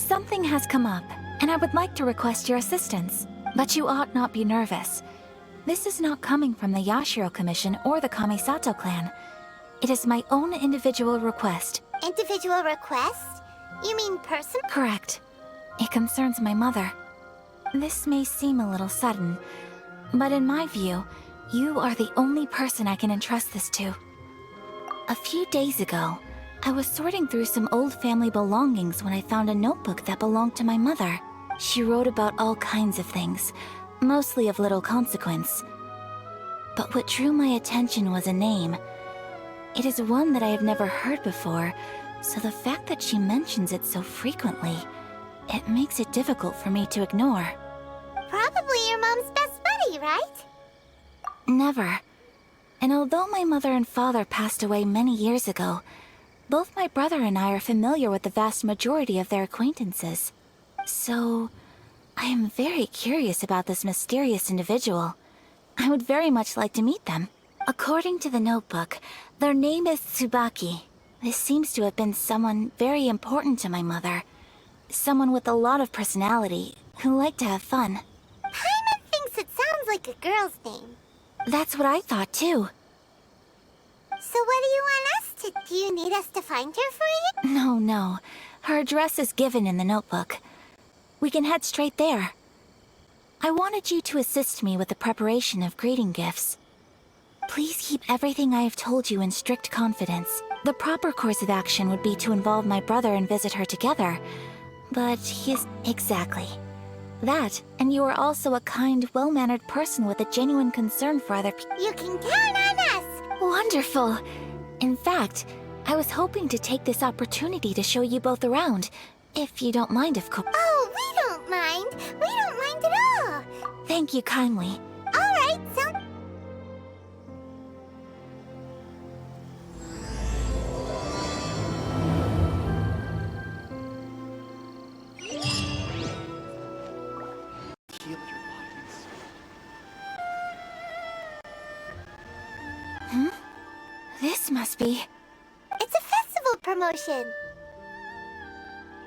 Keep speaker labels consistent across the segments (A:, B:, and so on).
A: Something has come up, and I would like to request your assistance. But you ought not be nervous. This is not coming from the Yashiro Commission or the Kamisato clan. It is my own individual request.
B: Individual request? You mean person?
A: Correct. It concerns my mother. This may seem a little sudden, but in my view, you are the only person I can entrust this to. A few days ago, I was sorting through some old family belongings when I found a notebook that belonged to my mother. She wrote about all kinds of things, mostly of little consequence. But what drew my attention was a name. It is one that I have never heard before, so the fact that she mentions it so frequently, it makes it difficult for me to ignore.
B: Probably your mom's best buddy, right?
A: Never. And although my mother and father passed away many years ago, both my brother and I are familiar with the vast majority of their acquaintances. So, I am very curious about this mysterious individual. I would very much like to meet them. According to the notebook, their name is Tsubaki. This seems to have been someone very important to my mother. Someone with a lot of personality, who liked to have fun.
B: Paimon thinks it sounds like a girl's name.
A: That's what I thought too.
B: So what do you want us to... Do you need us to find her for you?
A: No. Her address is given in the notebook. We can head straight there. I wanted you to assist me with the preparation of greeting gifts. Please keep everything I have told you in strict confidence. The proper course of action would be to involve my brother and visit her together. But he is... Exactly. That, and you are also a kind, well-mannered person with a genuine concern for other people.
B: You can count on us!
A: Wonderful! In fact, I was hoping to take this opportunity to show you both around, if you don't mind, of course.
B: Oh, we don't mind. We don't mind at all.
A: Thank you kindly.
B: Alright, so...
A: This must be...
B: It's a festival promotion.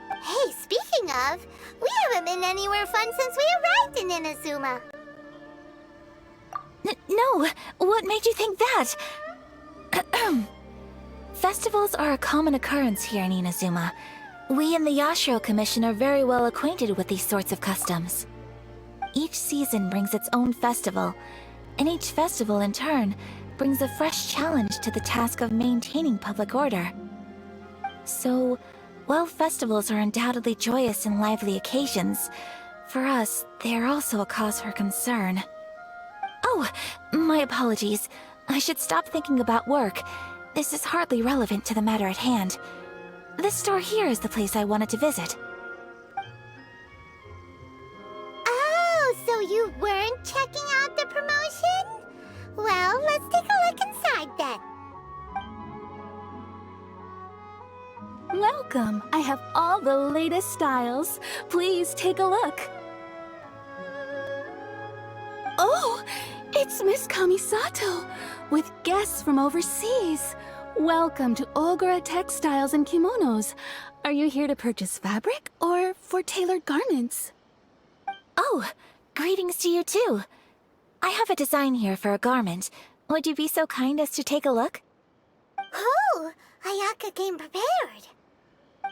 B: Hey, speaking of, we haven't been anywhere fun since we arrived in Inazuma.
A: No! What made you think that? Festivals are a common occurrence here in Inazuma. We in the Yashiro Commission are very well acquainted with these sorts of customs. Each season brings its own festival, and each festival in turn brings a fresh challenge to the task of maintaining public order. So, while festivals are undoubtedly joyous and lively occasions, for us, they are also a cause for concern. Oh, my apologies. I should stop thinking about work. This is hardly relevant to the matter at hand. This store here is the place I wanted to visit.
B: Oh, so you weren't checking out the promotion? Well, let's take a look inside then.
C: Welcome! I have all the latest styles. Please take a look. Oh, it's Miss Kamisato, with guests from overseas. Welcome to Ogura Textiles and Kimonos. Are you here to purchase fabric or for tailored garments?
A: Oh, greetings to you too. I have a design here for a garment. Would you be so kind as to take a look?
B: Oh, Ayaka came prepared.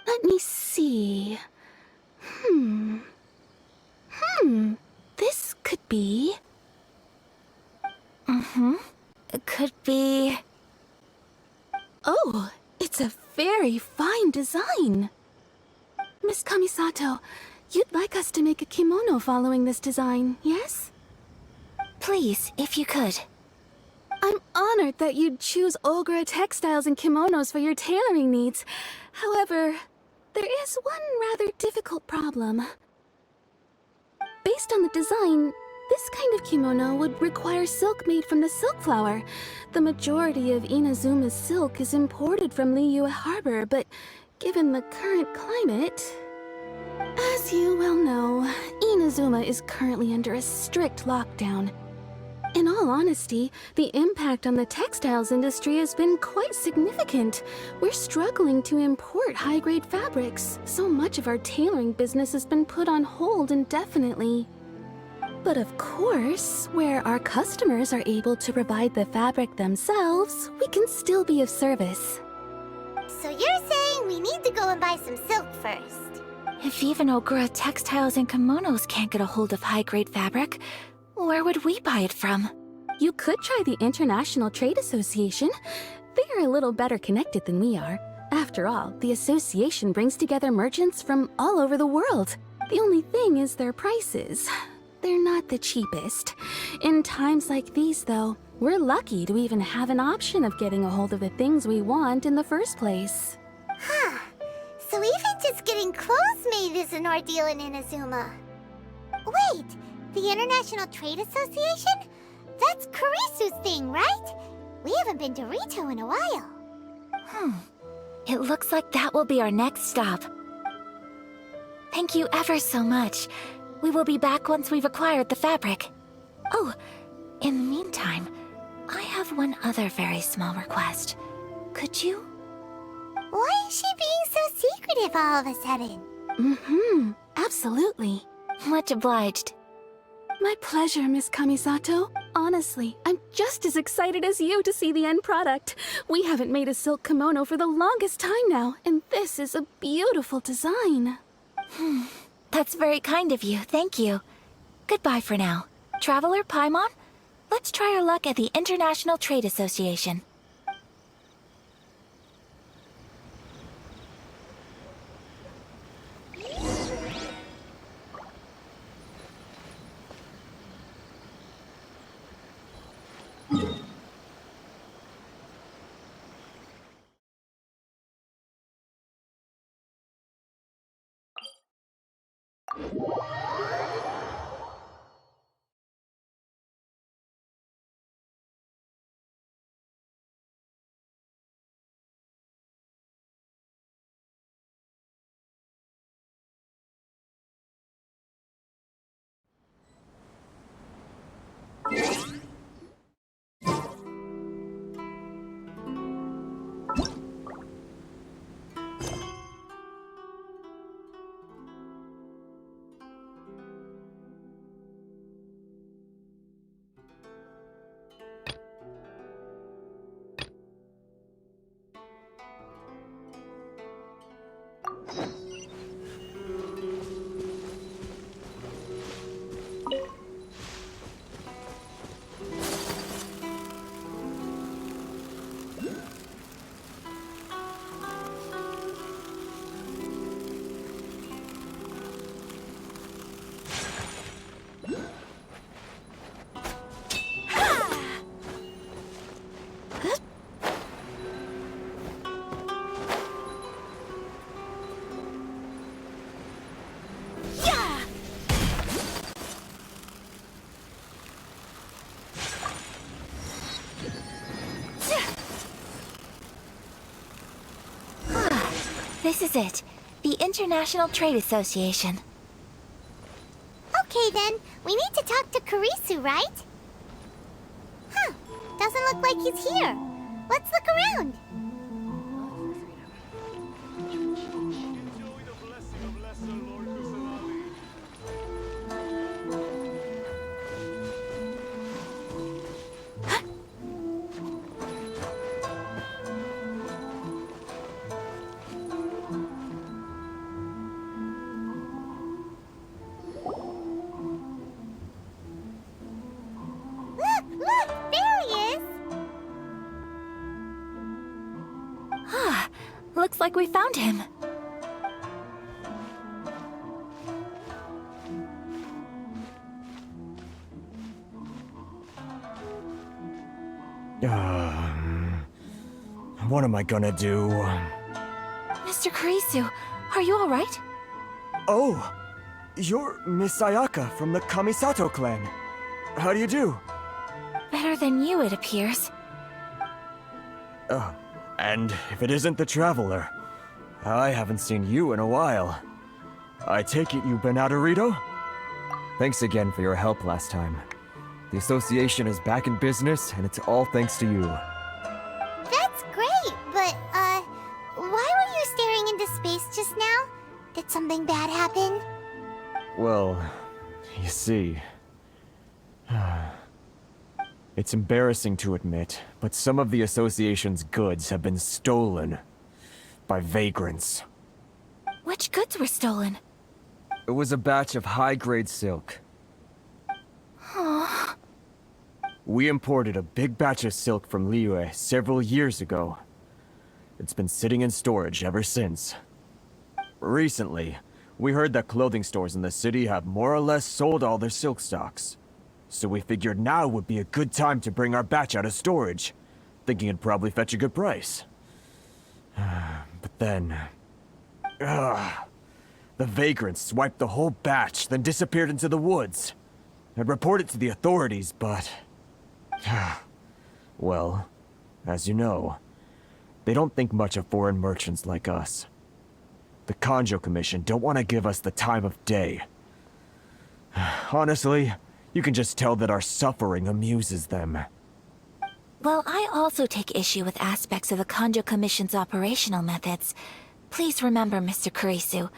C: Let me see. This could be...
A: It could be...
C: Oh, it's a very fine design. Miss Kamisato, you'd like us to make a kimono following this design, yes?
A: Please, if you could.
C: I'm honored that you'd choose Ogura Textiles and Kimonos for your tailoring needs. However, there is one rather difficult problem. Based on the design, this kind of kimono would require silk made from the silk flower. The majority of Inazuma's silk is imported from Liyue Harbor, but given the current climate... As you well know, Inazuma is currently under a strict lockdown. In all honesty, the impact on the textiles industry has been quite significant. We're struggling to import high-grade fabrics. So much of our tailoring business has been put on hold indefinitely. But of course, where our customers are able to provide the fabric themselves, we can still be of service.
B: So you're saying we need to go and buy some silk first?
A: If even Ogura Textiles and Kimonos can't get a hold of high-grade fabric, where would we buy it from?
C: You could try the International Trade Association. They are a little better connected than we are. After all, the association brings together merchants from all over the world. The only thing is their prices. They're not the cheapest. In times like these, though, we're lucky to even have an option of getting a hold of the things we want in the first place.
B: Huh. So even just getting clothes made is an ordeal in Inazuma. Wait, the International Trade Association? That's Kurisu's thing, right? We haven't been to Rito in a while.
A: It looks like that will be our next stop. Thank you ever so much. We will be back once we've acquired the fabric. Oh, in the meantime, I have one other very small request. Could you?
B: Why is she being so secretive all of a sudden?
C: Absolutely.
A: Much obliged.
C: My pleasure, Miss Kamisato. Honestly, I'm just as excited as you to see the end product. We haven't made a silk kimono for the longest time now, and this is a beautiful design.
A: That's very kind of you, thank you. Goodbye for now. Traveler Paimon, let's try our luck at the International Trade Association. This is it. The International Trade Association.
B: Okay then, we need to talk to Kurisu, right? Huh, doesn't look like he's here. Let's look around. Look, there he is!
A: Looks like we found him.
D: What am I gonna do?
A: Mr. Kurisu, are you alright?
D: Oh! You're Miss Ayaka from the Kamisato clan. How do you do?
A: Better than you, it appears.
D: And if it isn't the Traveler, I haven't seen you in a while. I take it you've been out of Rito? Thanks again for your help last time. The association is back in business, and it's all thanks to you.
B: That's great, but, why were you staring into space just now? Did something bad happen?
D: Well, you see... It's embarrassing to admit, but some of the association's goods have been stolen by vagrants.
A: Which goods were stolen?
D: It was a batch of high-grade silk. We imported a big batch of silk from Liyue several years ago. It's been sitting in storage ever since. Recently, we heard that clothing stores in the city have more or less sold all their silk stocks. So we figured now would be a good time to bring our batch out of storage, thinking it'd probably fetch a good price. But then... the vagrants swiped the whole batch, then disappeared into the woods. I'd report it to the authorities, but... well, as you know, they don't think much of foreign merchants like us. The Kanjo Commission don't want to give us the time of day. Honestly, you can just tell that our suffering amuses them.
A: Well, I also take issue with aspects of the Kanjo Commission's operational methods. Please remember, Mr. Kurisu,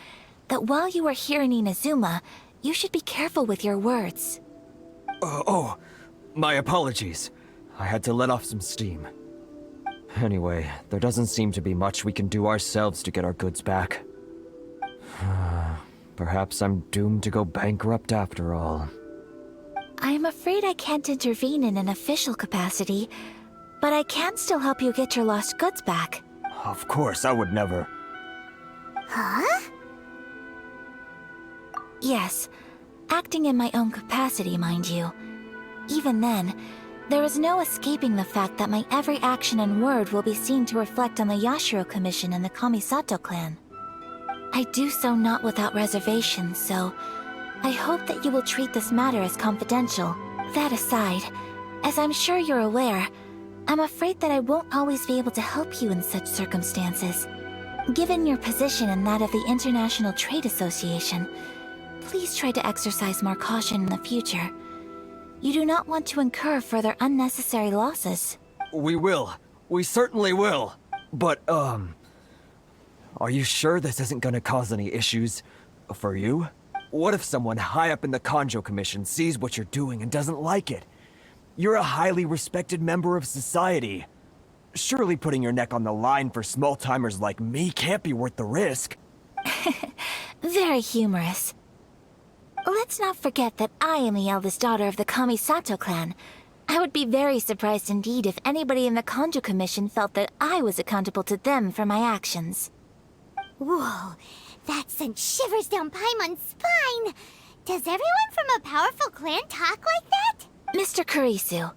A: that while you are here in Inazuma, you should be careful with your words.
D: My apologies. I had to let off some steam. Anyway, there doesn't seem to be much we can do ourselves to get our goods back. Perhaps I'm doomed to go bankrupt after all.
A: I am afraid I can't intervene in an official capacity, but I can still help you get your lost goods back.
D: Of course, I would never.
B: Huh?
A: Yes, acting in my own capacity, mind you. Even then, there is no escaping the fact that my every action and word will be seen to reflect on the Yashiro Commission and the Kamisato clan. I do so not without reservations, so I hope that you will treat this matter as confidential. That aside, as I'm sure you're aware, I'm afraid that I won't always be able to help you in such circumstances. Given your position and that of the International Trade Association, please try to exercise more caution in the future. You do not want to incur further unnecessary losses.
D: We will. We certainly will. But, are you sure this isn't gonna cause any issues for you? What if someone high up in the Kanjo Commission sees what you're doing and doesn't like it? You're a highly respected member of society. Surely putting your neck on the line for small-timers like me can't be worth the risk.
A: Very humorous. Let's not forget that I am the eldest daughter of the Kamisato clan. I would be very surprised indeed if anybody in the Kanjo Commission felt that I was accountable to them for my actions.
B: Whoa, that sent shivers down Paimon's spine! Does everyone from a powerful clan talk like that?
A: Mr. Kurisu,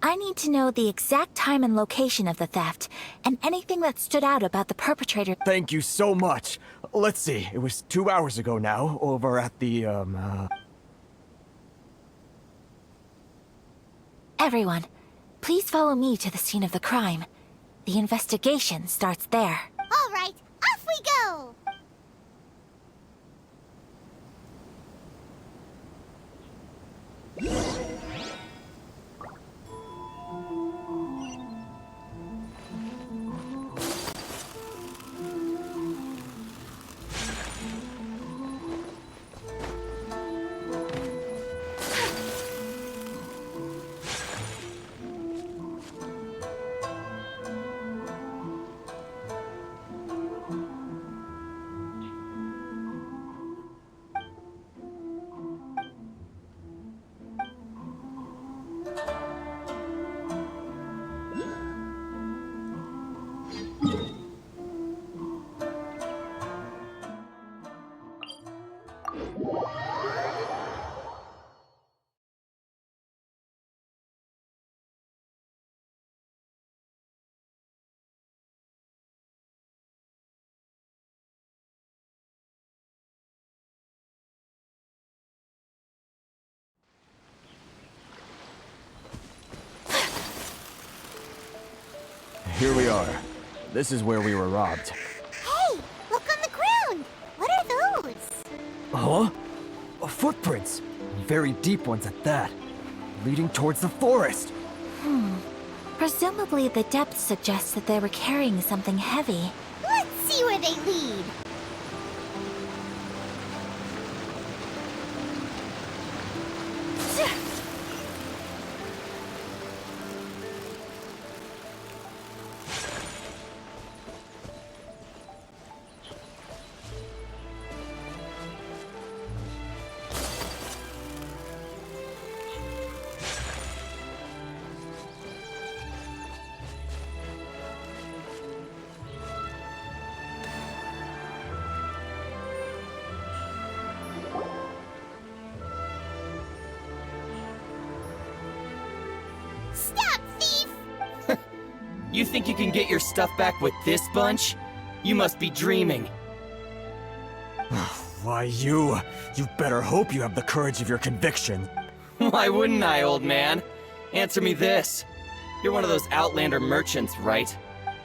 A: I need to know the exact time and location of the theft, and anything that stood out about the perpetrator.
D: Thank you so much. Let's see, it was 2 hours ago now, over at the,
A: Everyone, please follow me to the scene of the crime. The investigation starts there.
B: All right, off we go!
D: Here we are. This is where we were robbed.
B: Hey, look on the ground! What are those?
D: Huh? Footprints. Very deep ones at that. leading towards the forest.
A: Presumably the depth suggests that they were carrying something heavy.
B: Let's see where they lead. Stop, thief!
E: You think you can get your stuff back with this bunch? You must be dreaming.
D: Why, you better hope you have the courage of your conviction.
E: Why wouldn't I, old man? Answer me this. You're one of those Outlander merchants, right?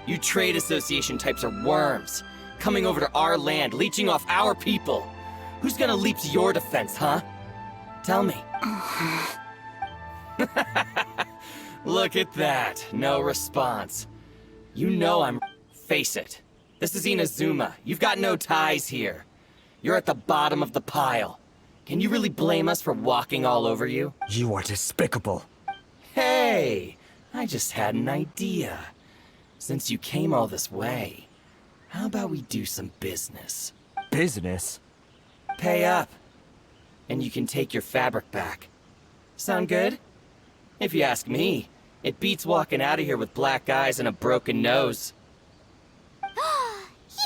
E: You trade association types are worms, coming over to our land, leeching off our people. Who's gonna leap to your defense, huh? Tell me. Look at that. No response. You know I'm... Face it. This is Inazuma. You've got no ties here. You're at the bottom of the pile. Can you really blame us for walking all over you?
D: You are despicable.
E: Hey! I just had an idea. Since you came all this way, how about we do some business?
D: Business?
E: Pay up. And you can take your fabric back. Sound good? If you ask me, it beats walking out of here with black eyes and a broken nose.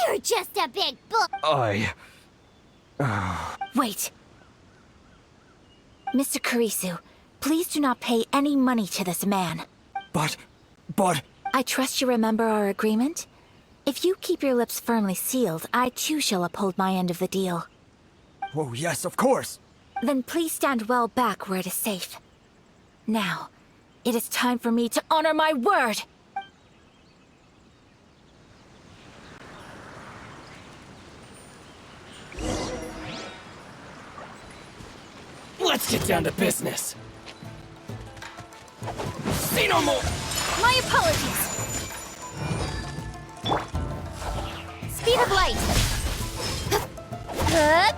B: You're just a big bull.
A: Wait. Mr. Kurisu, please do not pay any money to this man.
D: But...
A: I trust you remember our agreement? If you keep your lips firmly sealed, I too shall uphold my end of the deal.
D: Oh, yes, of course.
A: Then please stand well back where it is safe. Now, it is time for me to honor my word!
E: Let's get down to business. Say no more!
B: My apologies. Speed of light.
E: Boom!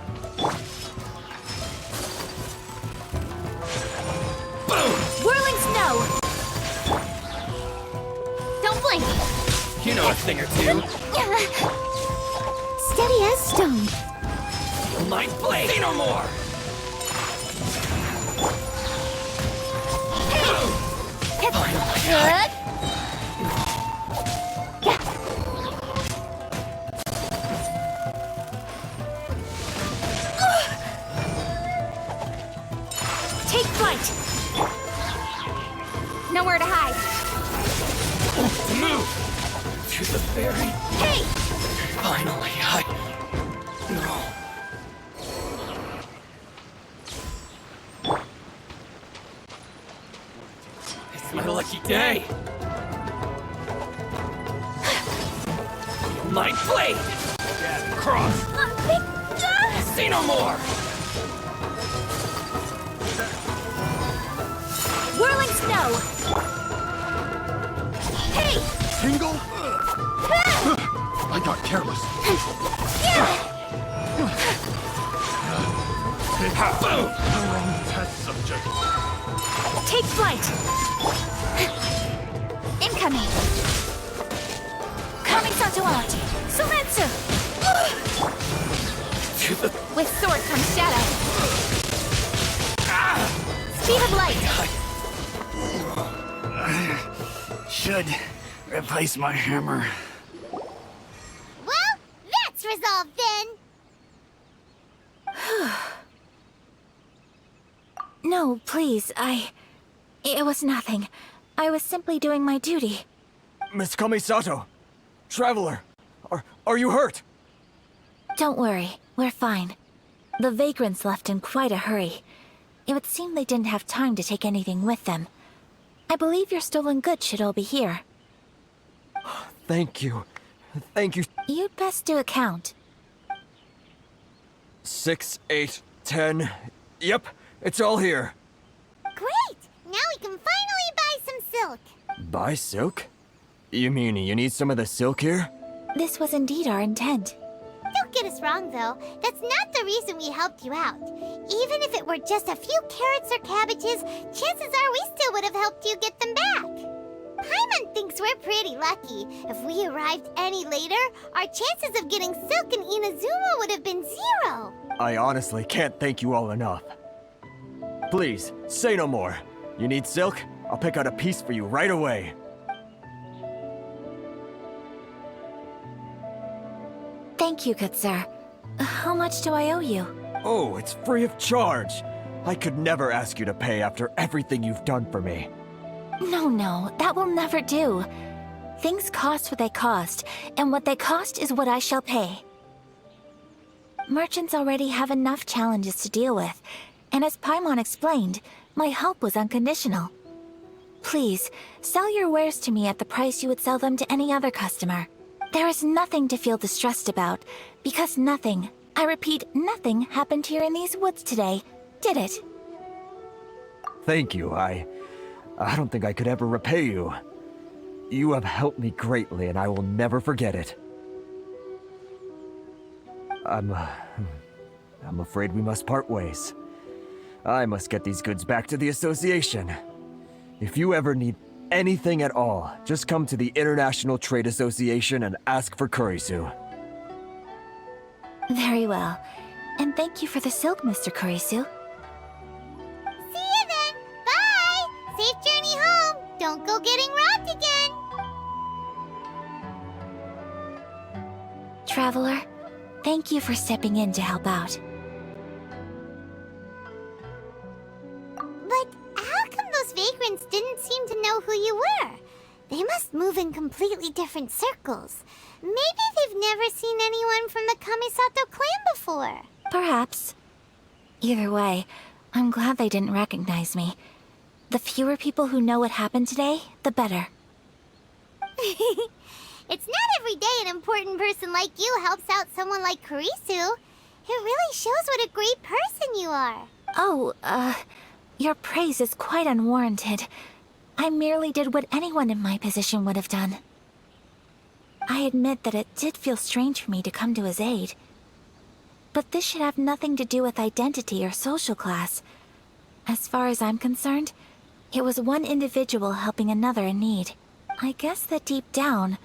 A: Whirling snow!
B: Don't blink.
E: You know a thing or two.
B: Steady as stone.
E: Mind blade! Say no more! Finally!
A: Take flight!
B: Nowhere to hide.
E: Move! To the ferry.
B: Hey!
E: Finally, No. It's my lucky day. My blade! Cross! Say no more!
A: Whirling snow!
B: Hey!
F: Tingle? I got careless.
E: Boom!
F: Wrong test subject.
A: Take flight!
B: Incoming.
A: Coming Satuaji! Sumetsu!
E: To the...
B: With sword comes shadow. Speed of light.
F: Should replace my hammer.
B: Well, that's resolved then.
A: No, please, It was nothing. I was simply doing my duty.
D: Miss Kamisato! Traveler! Are you hurt?
A: Don't worry, we're fine. The vagrants left in quite a hurry. It would seem they didn't have time to take anything with them. I believe your stolen goods should all be here.
D: Thank you. Thank you.
A: You'd best do a count.
D: 6, 8, 10. Yep, it's all here.
B: Great!
D: Buy silk? You mean you need some of the silk here?
A: This was indeed our intent.
B: Don't get us wrong, though. That's not the reason we helped you out. Even if it were just a few carrots or cabbages, chances are we still would have helped you get them back. Paimon thinks we're pretty lucky. If we arrived any later, our chances of getting silk in Inazuma would have been 0.
D: I honestly can't thank you all enough. Please, say no more. You need silk? I'll pick out a piece for you right away.
A: Thank you, good sir. How much do I owe you?
D: Oh, it's free of charge. I could never ask you to pay after everything you've done for me.
A: No, that will never do. Things cost what they cost, and what they cost is what I shall pay. Merchants already have enough challenges to deal with, and as Paimon explained, my help was unconditional. Please, sell your wares to me at the price you would sell them to any other customer. There is nothing to feel distressed about, because nothing, I repeat, nothing happened here in these woods today, did it?
D: Thank you. I don't think I could ever repay you. You have helped me greatly, and I will never forget it. I'm afraid we must part ways. I must get these goods back to the association. If you ever need anything at all, just come to the International Trade Association and ask for Kurisu.
A: Very well. And thank you for the silk, Mr. Kurisu.
B: See you then. Bye. Safe journey home. Don't go getting robbed again.
A: Traveler, thank you for stepping in to help out.
B: But how come those vagrants didn't seem to know who you were? They must move in completely different circles. Maybe they've never seen anyone from the Kamisato clan before.
A: Perhaps. Either way, I'm glad they didn't recognize me. The fewer people who know what happened today, the better.
B: It's not every day an important person like you helps out someone like Kurisu. It really shows what a great person you are.
A: Oh, your praise is quite unwarranted. I merely did what anyone in my position would have done. I admit that it did feel strange for me to come to his aid. But this should have nothing to do with identity or social class. As far as I'm concerned, it was one individual helping another in need. I guess that deep down,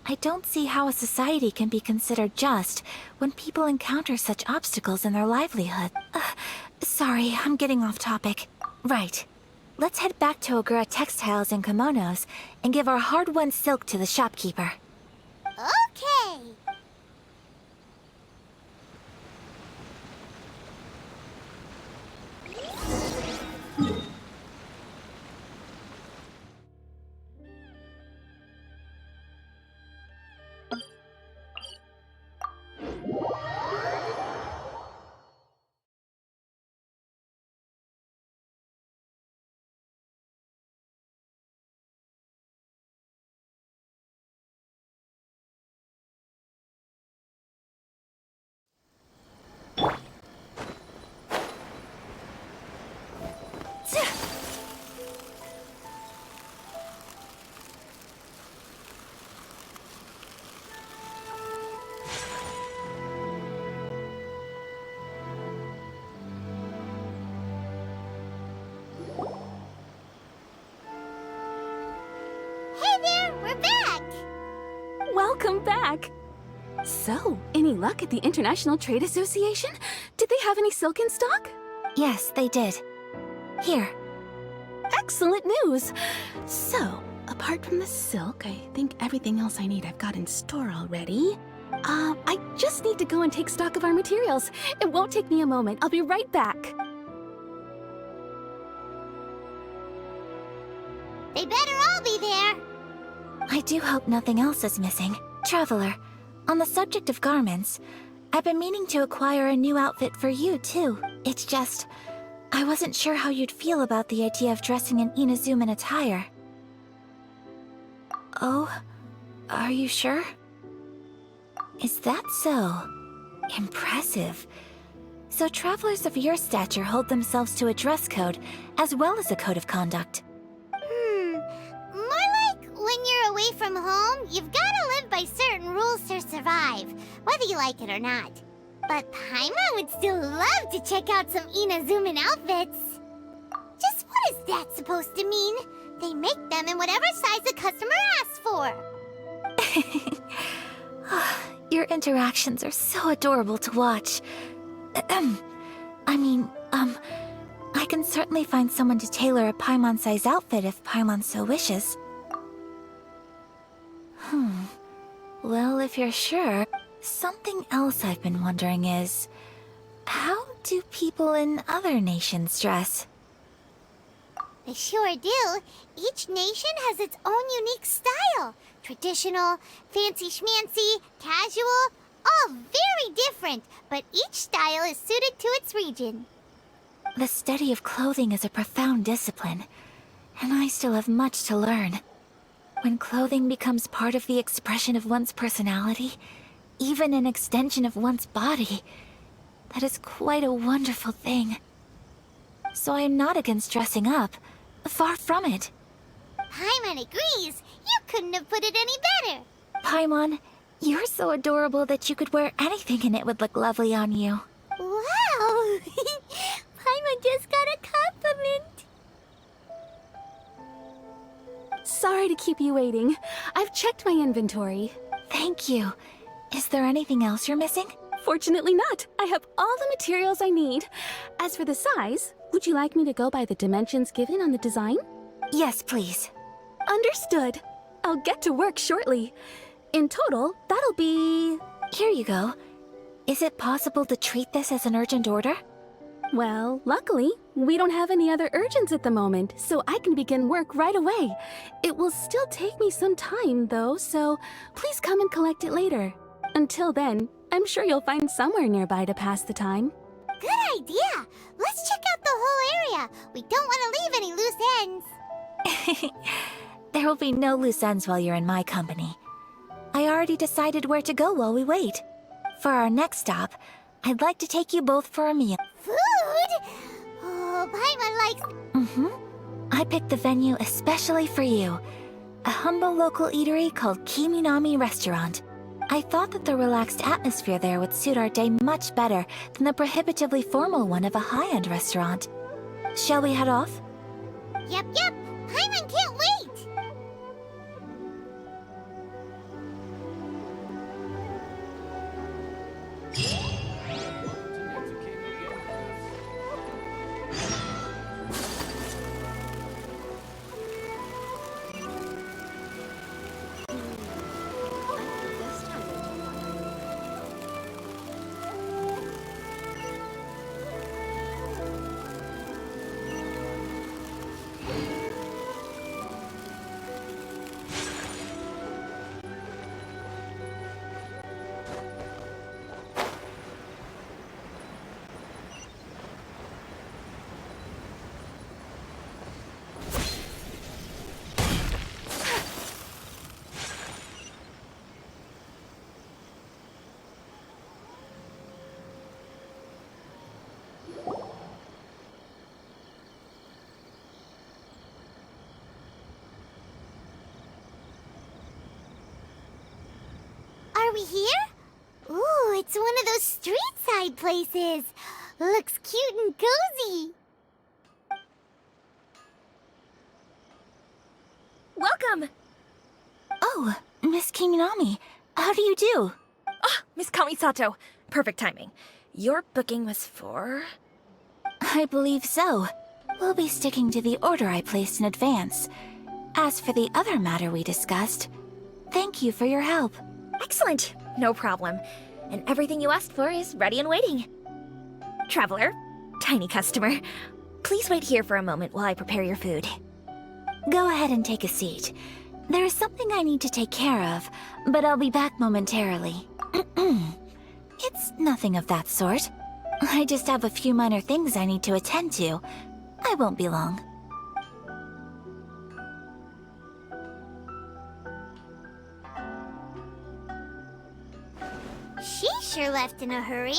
A: I don't see how a society can be considered just when people encounter such obstacles in their livelihood. Sorry, I'm getting off topic. Right. Let's head back to Ogura Textiles and Kimonos and give our hard-won silk to the shopkeeper.
B: Okay. Hey there, we're back.
C: Welcome back! So, any luck at the International Trade Association? Did they have any silk in stock?
A: Yes, they did. Here.
C: Excellent news! So, apart from the silk, I think everything else I need I've got in store already. I just need to go and take stock of our materials. It won't take me a moment. I'll be right back.
B: They better all be there.
A: I do hope nothing else is missing. Traveler, on the subject of garments, I've been meaning to acquire a new outfit for you, too. It's just, I wasn't sure how you'd feel about the idea of dressing in Inazuman attire. Oh, are you sure? Is that so? Impressive. So travelers of your stature hold themselves to a dress code, as well as a code of conduct.
B: More her survive, whether you like it or not. But Paimon would still love to check out some Inazuman outfits. Just what is that supposed to mean? They make them in whatever size the customer asks for.
A: Your interactions are so adorable to watch. I can certainly find someone to tailor a Paimon-size outfit if Paimon so wishes. Well, if you're sure, something else I've been wondering is, how do people in other nations dress?
B: They sure do. Each nation has its own unique style. Traditional, fancy schmancy, casual, all very different, but each style is suited to its region.
A: The study of clothing is a profound discipline, and I still have much to learn. When clothing becomes part of the expression of one's personality, even an extension of one's body, that is quite a wonderful thing. So I am not against dressing up. Far from it.
B: Paimon agrees. You couldn't have put it any better.
A: Paimon, you're so adorable that you could wear anything and it would look lovely on you.
B: Wow! Paimon just got a compliment.
C: Sorry to keep you waiting. I've checked my inventory.
A: Thank you. Is there anything else you're missing?
C: Fortunately not. I have all the materials I need. As for the size, would you like me to go by the dimensions given on the design?
A: Yes, please.
C: Understood. I'll get to work shortly. In total, that'll be...
A: Here you go. Is it possible to treat this as an urgent order?
C: Well, luckily, we don't have any other urgents at the moment, so I can begin work right away. It will still take me some time, though, so please come and collect it later. Until then, I'm sure you'll find somewhere nearby to pass the time.
B: Good idea. Let's check out the whole area. We don't want to leave any loose ends.
A: There will be no loose ends while you're in my company. I already decided where to go while we wait. For our next stop, I'd like to take you both for a meal.
B: Food? Oh, Paimon likes...
A: I picked the venue especially for you. A humble local eatery called Kiminami Restaurant. I thought that the relaxed atmosphere there would suit our day much better than the prohibitively formal one of a high-end restaurant. Shall we head off?
B: Yep. Paimon can't wait. Are we here? Ooh, it's one of those street-side places. Looks cute and cozy.
G: Welcome!
A: Oh, Miss Kiminami, how do you do?
G: Ah, Miss Kamisato. Perfect timing. Your booking was for...
A: I believe so. We'll be sticking to the order I placed in advance. As for the other matter we discussed, thank you for your help.
G: Excellent! No problem. And everything you asked for is ready and waiting. Traveler, tiny customer, please wait here for a moment while I prepare your food.
A: Go ahead and take a seat. There is something I need to take care of, but I'll be back momentarily. It's nothing of that sort. I just have a few minor things I need to attend to. I won't be long.
B: She sure left in a hurry.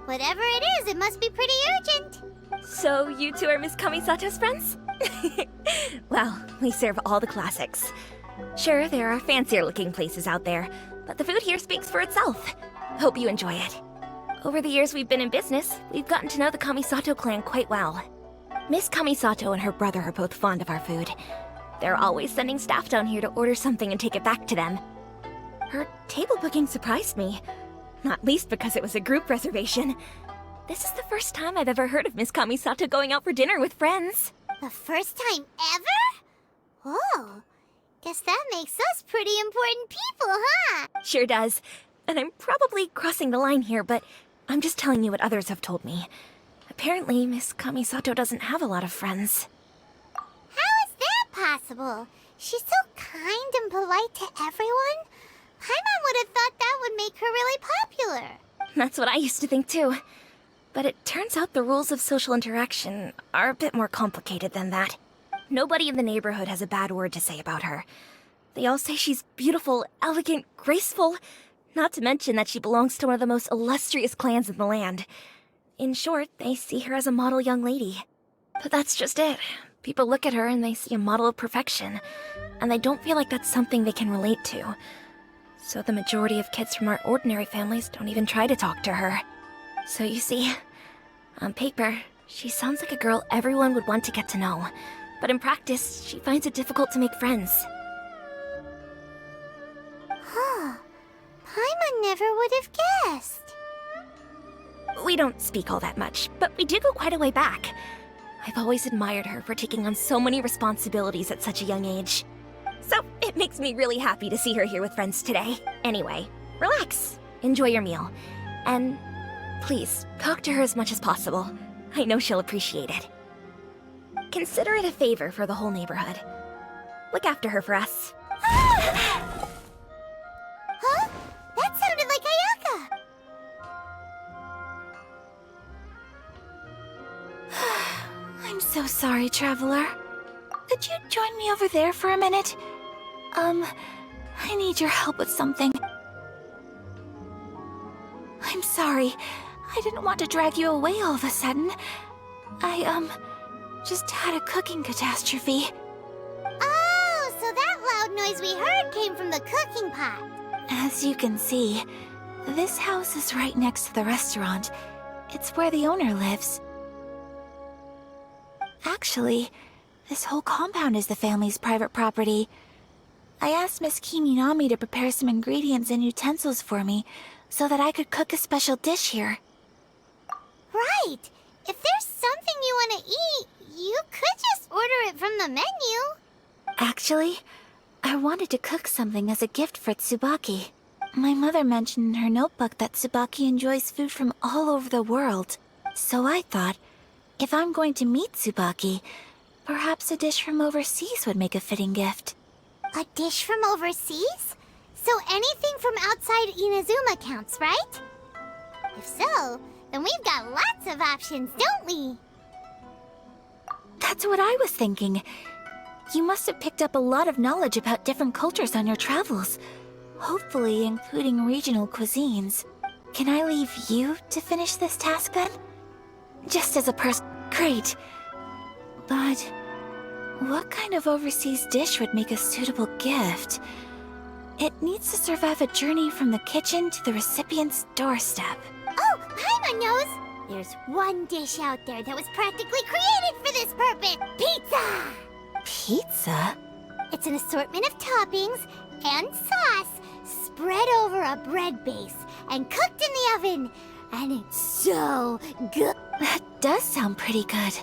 B: Whatever it is, it must be pretty urgent.
G: So you two are Miss Kamisato's friends? Well, we serve all the classics. Sure, there are fancier looking places out there, but the food here speaks for itself. Hope you enjoy it. Over the years we've been in business, we've gotten to know the Kamisato clan quite well. Miss Kamisato and her brother are both fond of our food. They're always sending staff down here to order something and take it back to them. Her table booking surprised me, not least because it was a group reservation. This is the first time I've ever heard of Miss Kamisato going out for dinner with friends.
B: The first time ever? Whoa. Guess that makes us pretty important people, huh?
G: Sure does. And I'm probably crossing the line here, but I'm just telling you what others have told me. Apparently, Miss Kamisato doesn't have a lot of friends.
B: How is that possible? She's so kind and polite to everyone. Paimon would have thought that would make her really popular.
G: That's what I used to think too. But it turns out the rules of social interaction are a bit more complicated than that. Nobody in the neighborhood has a bad word to say about her. They all say she's beautiful, elegant, graceful, not to mention that she belongs to one of the most illustrious clans in the land. In short, they see her as a model young lady. But that's just it. People look at her and they see a model of perfection, and they don't feel like that's something they can relate to. So the majority of kids from our ordinary families don't even try to talk to her. So you see, on paper, she sounds like a girl everyone would want to get to know. But in practice, she finds it difficult to make friends.
B: Huh. Paimon never would have guessed.
G: We don't speak all that much, but we do go quite a way back. I've always admired her for taking on so many responsibilities at such a young age. So it makes me really happy to see her here with friends today. Anyway, relax, enjoy your meal, and please, talk to her as much as possible. I know she'll appreciate it. Consider it a favor for the whole neighborhood. Look after her for us.
B: Huh? That sounded like Ayaka!
A: I'm so sorry, Traveler. Could you join me over there for a minute? I need your help with something. I'm sorry. I didn't want to drag you away all of a sudden. I, just had a cooking catastrophe.
B: Oh, so that loud noise we heard came from the cooking pot.
A: As you can see, this house is right next to the restaurant. It's where the owner lives. Actually, this whole compound is the family's private property. I asked Miss Kiminami to prepare some ingredients and utensils for me so that I could cook a special dish here.
B: Right. If there's something you want to eat, you could just order it from the menu.
A: Actually, I wanted to cook something as a gift for Tsubaki. My mother mentioned in her notebook that Tsubaki enjoys food from all over the world. So I thought, if I'm going to meet Tsubaki, perhaps a dish from overseas would make a fitting gift.
B: A dish from overseas? So anything from outside Inazuma counts, right? If so, then we've got lots of options, don't we?
A: That's what I was thinking. You must have picked up a lot of knowledge about different cultures on your travels, hopefully including regional cuisines. Can I leave you to finish this task then? Just as a Great. But what kind of overseas dish would make a suitable gift? It needs to survive a journey from the kitchen to the recipient's doorstep.
B: Oh, Paimon knows! There's one dish out there that was practically created for this purpose! Pizza!
A: Pizza?
B: It's an assortment of toppings and sauce spread over a bread base and cooked in the oven. And it's so good.
A: That does sound pretty good.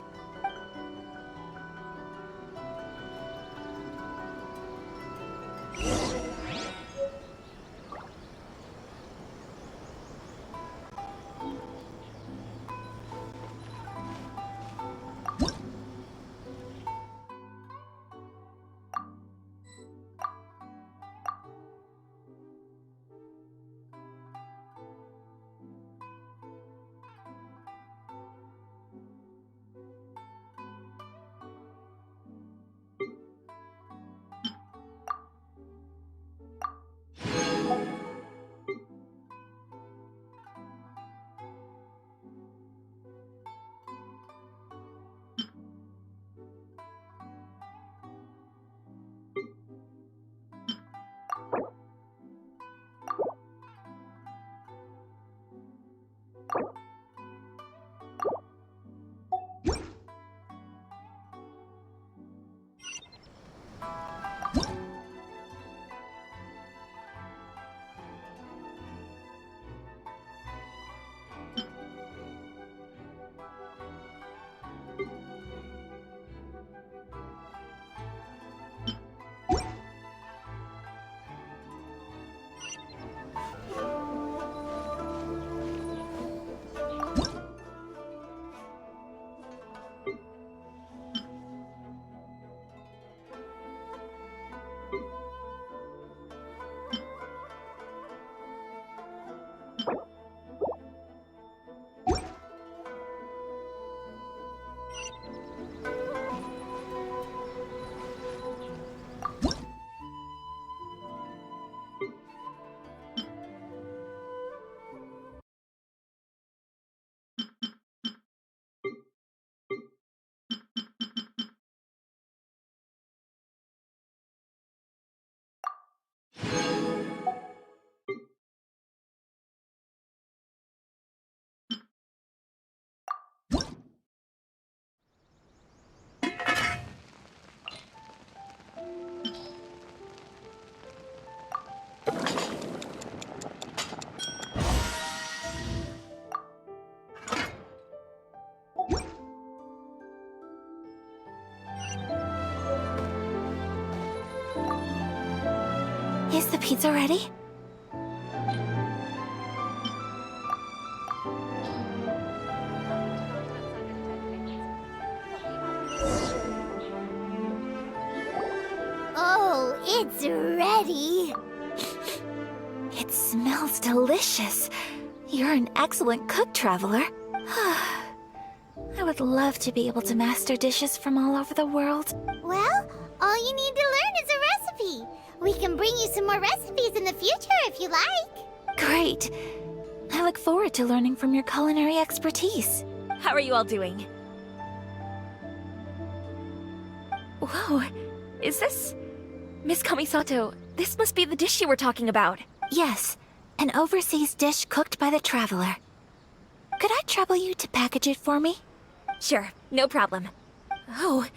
A: pizza ready?
B: Oh, it's ready.
A: It smells delicious. You're an excellent cook, Traveler. I would love to be able to master dishes from all over the world.
B: Well, all you need to learn is a recipe. We can bring you some more recipes in the future if you like.
A: Great. I look forward to learning from your culinary expertise.
G: How are you all doing? Whoa, is this... Miss Kamisato, this must be the dish you were talking about.
A: Yes, an overseas dish cooked by the Traveler. Could I trouble you to package it for me?
G: Sure, no problem. Oh,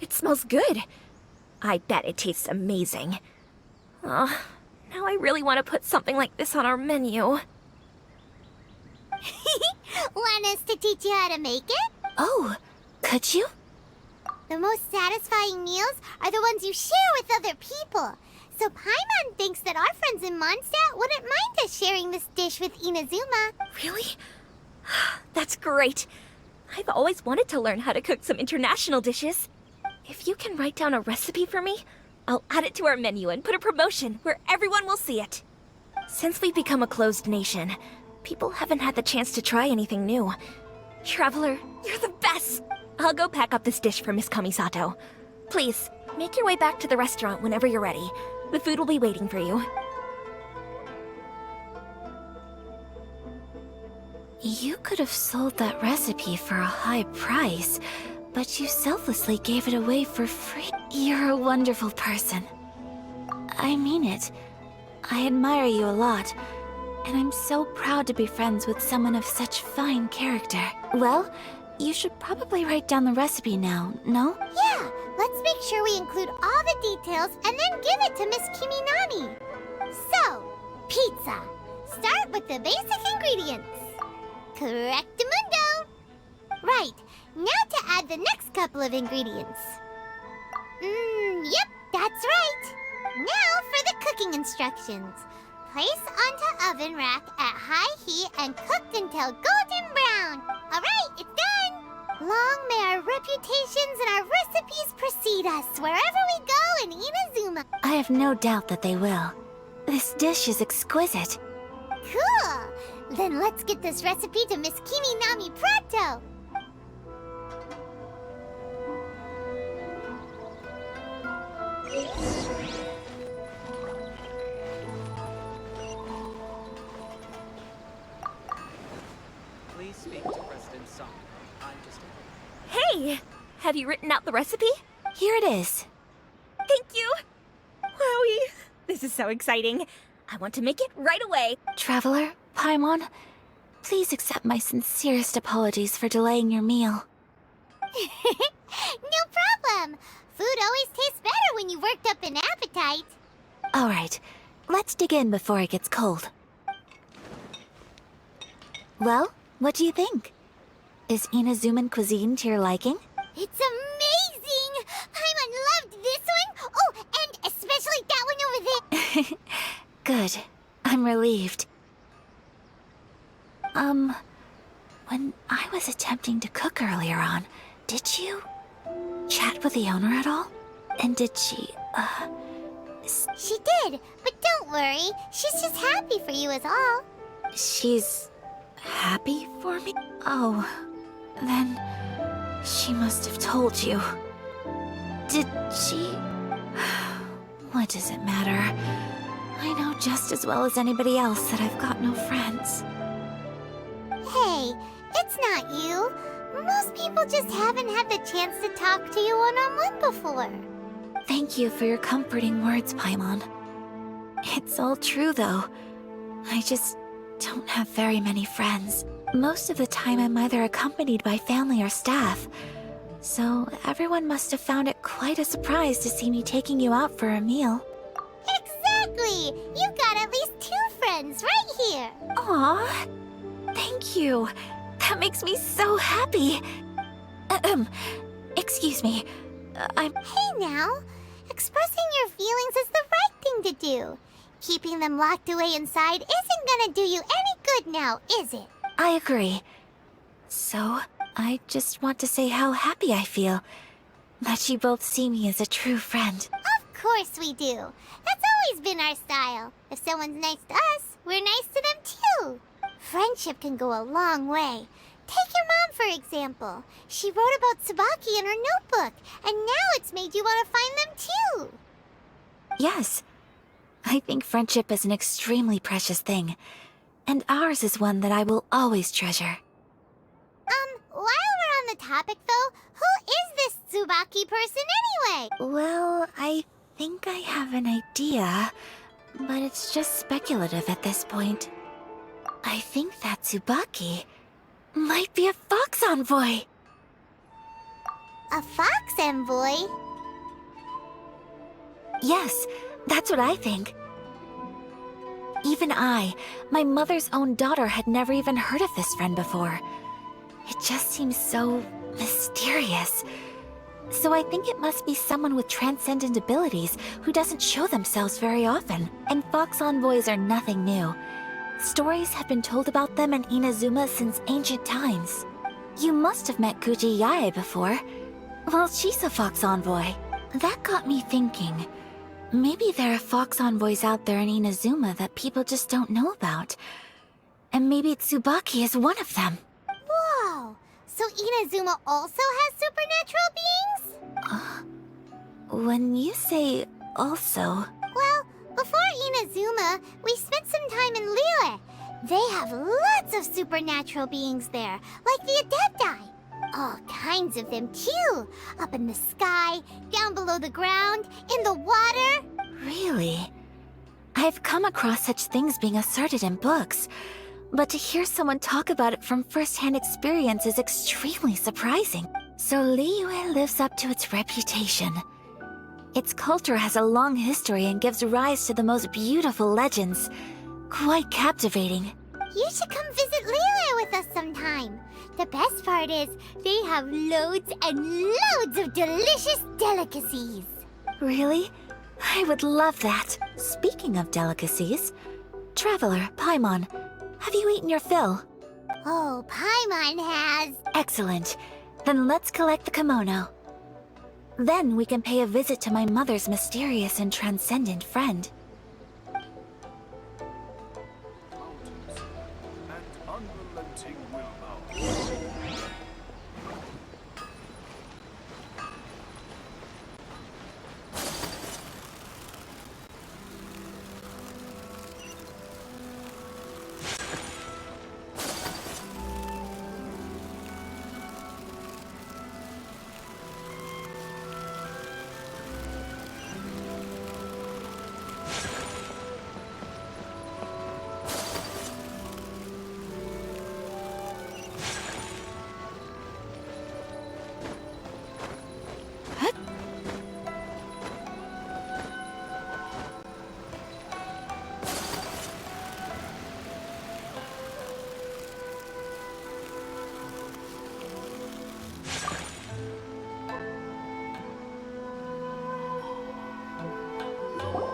G: it smells good. I bet it tastes amazing. Oh, now I really want to put something like this on our menu.
B: Want us to teach you how to make it?
A: Oh, could you?
B: The most satisfying meals are the ones you share with other people. So Paimon thinks that our friends in Mondstadt wouldn't mind us sharing this dish with Inazuma.
G: Really? That's great. I've always wanted to learn how to cook some international dishes. If you can write down a recipe for me, I'll add it to our menu and put a promotion where everyone will see it. Since we've become a closed nation, people haven't had the chance to try anything new. Traveler, you're the best! I'll go pack up this dish for Miss Kamisato. Please, make your way back to the restaurant whenever you're ready. The food will be waiting for you.
A: You could have sold that recipe for a high price, but you selflessly gave it away for free. You're a wonderful person. I mean it. I admire you a lot, and I'm so proud to be friends with someone of such fine character. Well, you should probably write down the recipe now, no?
B: Yeah, let's make sure we include all the details and then give it to Miss Kiminami. So, pizza. Start with the basic ingredients. Correctamundo! Right, now to add the next couple of ingredients. Yep, that's right. Now for the cooking instructions. Place onto oven rack at high heat and cooked until golden brown. Alright, it's done! Long may our reputations and our recipes precede us wherever we go in Inazuma.
A: I have no doubt that they will. This dish is exquisite.
B: Cool! Then let's get this recipe to Miss Kiminami pronto!
H: Please speak to President Song. I'm just...
G: Hey! Have you written out the recipe?
A: Here it is.
G: Thank you! Wowie! This is so exciting. I want to make it right away.
A: Traveler, Paimon, please accept my sincerest apologies for delaying your meal.
B: No problem! Food always tastes better when you've worked up an appetite.
A: All right, let's dig in before it gets cold. Well, what do you think? Is Inazuman cuisine to your liking?
B: It's amazing! Paimon loved this one! Oh, and especially that one over there!
A: Good. I'm relieved. When I was attempting to cook earlier on, did you chat with the owner at all? And did she,
B: She did, but don't worry. She's just happy for you is all.
A: she's happy for me? Oh, then she must have told you. Did she? What does it matter? I know just as well as anybody else that I've got no friends.
B: Hey, it's not you. Most people just haven't had the chance to talk to you one-on-one before.
A: Thank you for your comforting words, Paimon. It's all true, though. I just don't have very many friends. Most of the time, I'm either accompanied by family or staff. So everyone must have found it quite a surprise to see me taking you out for a meal.
B: Exactly! You've got at least 2 friends right here.
A: Aw, thank you. That makes me so happy. Excuse me. I'm...
B: Hey now, expressing your feelings is the right thing to do. Keeping them locked away inside isn't gonna do you any good now, is it?
A: I agree. So, I just want to say how happy I feel that you both see me as a true friend.
B: Of course we do. That's always been our style. If someone's nice to us, we're nice to them too. Friendship can go a long way. Take your mom, for example. She wrote about Tsubaki in her notebook, and now it's made you want to find them too.
A: Yes. I think friendship is an extremely precious thing, and ours is one that I will always treasure.
B: While we're on the topic though, who is this Tsubaki person anyway?
A: Well, I think I have an idea, but it's just speculative at this point. I think that Tsubaki might be a fox envoy.
B: A fox envoy?
A: Yes, that's what I think. Even I, my mother's own daughter, had never even heard of this friend before. It just seems so mysterious. So I think it must be someone with transcendent abilities who doesn't show themselves very often. And fox envoys are nothing new. Stories have been told about them in Inazuma since ancient times. You must have met Kuji Yae before. Well, she's a fox envoy. That got me thinking. Maybe there are fox envoys out there in Inazuma that people just don't know about. And maybe Tsubaki is one of them.
B: Whoa! So Inazuma also has supernatural beings?
A: When you say also...
B: Well, before Inazuma, we spent some time in Liyue. They have lots of supernatural beings there, like the Adepti. All kinds of them too. Up in the sky, down below the ground, in the water.
A: Really? I've come across such things being asserted in books, but to hear someone talk about it from first-hand experience is extremely surprising. So Liyue lives up to its reputation. Its culture has a long history and gives rise to the most beautiful legends. Quite captivating.
B: You should come visit Liyue with us sometime. The best part is, they have loads and loads of delicious delicacies.
A: Really? I would love that. Speaking of delicacies, Traveler, Paimon, have you eaten your fill?
B: Oh, Paimon has.
A: Excellent. Then let's collect the kimono. Then we can pay a visit to my mother's mysterious and transcendent friend.
F: And unrelenting willpower.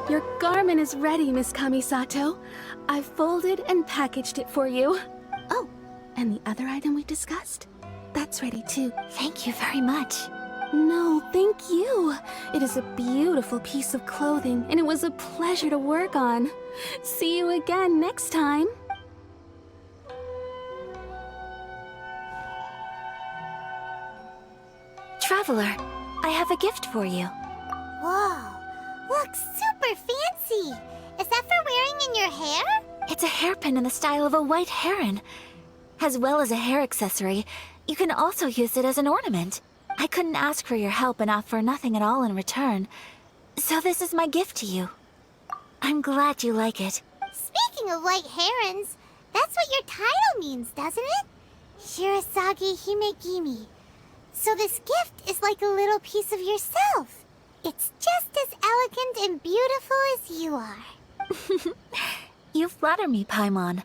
C: Your garment is ready, Miss Kamisato. I've folded and packaged it for you. Oh, and the other item we discussed? That's ready too.
A: Thank you very much.
C: No, thank you. It is a beautiful piece of clothing, and it was a pleasure to work on. See you again next time.
A: Traveler, I have a gift for you.
B: Whoa, looks super fancy. Is that for wearing in your hair?
A: It's a hairpin in the style of a white heron. As well as a hair accessory, you can also use it as an ornament. I couldn't ask for your help and offer nothing at all in return. So this is my gift to you. I'm glad you like it.
B: Speaking of white herons, that's what your title means, doesn't it? Shirasagi Himegimi. So this gift is like a little piece of yourself. It's just as elegant and beautiful as you are.
A: You flatter me, Paimon.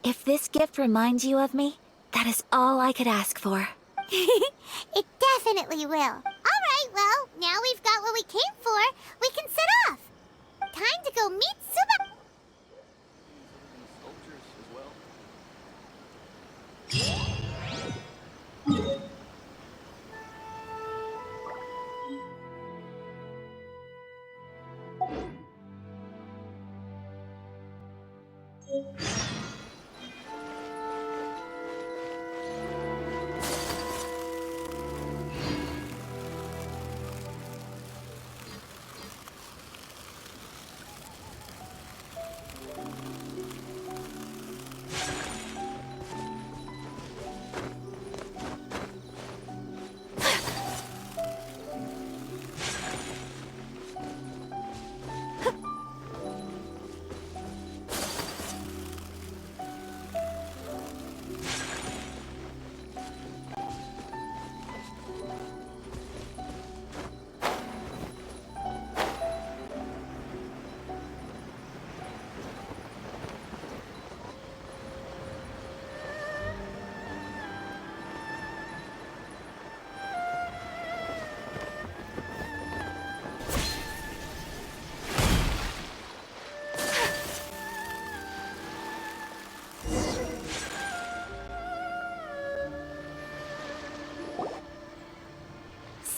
A: If this gift reminds you of me, that is all I could ask for.
B: It definitely will. Alright, well, now we've got what we came for, we can set off. time to go meet Suba.
F: Sculptures as well.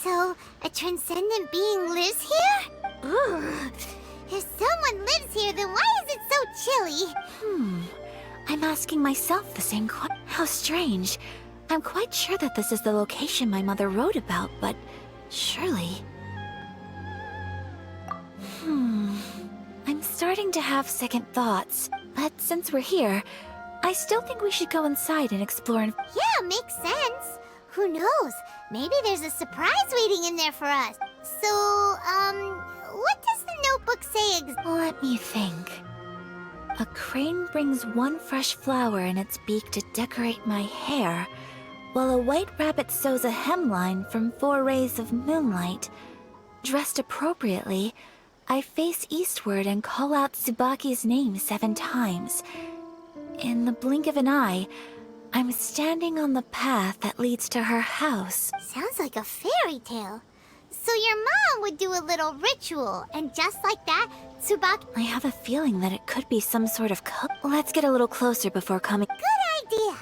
B: So, a transcendent being lives here? Ugh. If someone lives here, then why is it so chilly?
A: I'm asking myself the same question. How strange. I'm quite sure that this is the location my mother wrote about, but surely... I'm starting to have second thoughts. But since we're here, I still think we should go inside and explore and...
B: Yeah, makes sense. Who knows? Maybe there's a surprise waiting in there for us. So, what does the notebook say
A: Let me think. A crane brings one fresh flower in its beak to decorate my hair, while a white rabbit sews a hemline from 4 rays of moonlight. Dressed appropriately, I face eastward and call out Tsubaki's name 7 times. In the blink of an eye, I'm standing on the path that leads to her house.
B: Sounds like a fairy tale. So your mom would do a little ritual, and just like that, Tsubaki...
A: I have a feeling that it could be some sort of Let's get a little closer before coming...
B: Good idea!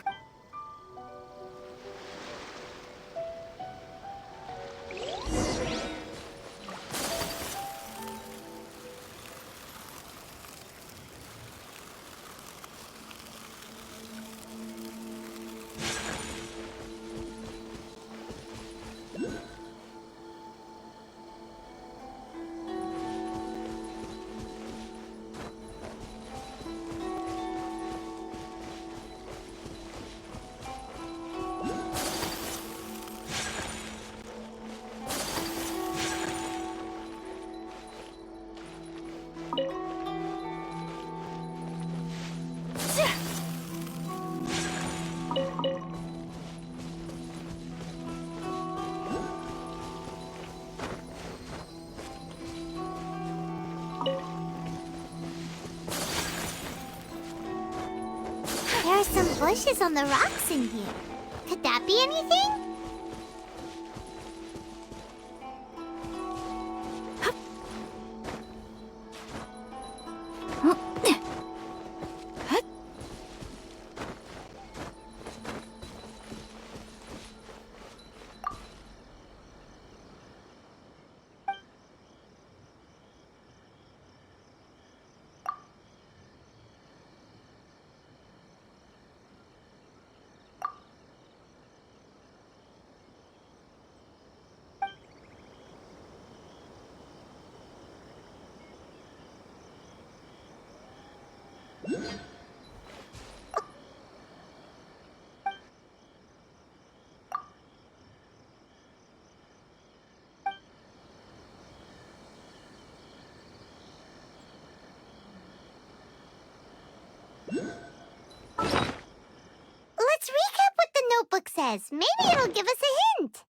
B: There are some bushes on the rocks in here. Could that be anything? Let's recap what the notebook says. Maybe it'll give us a hint.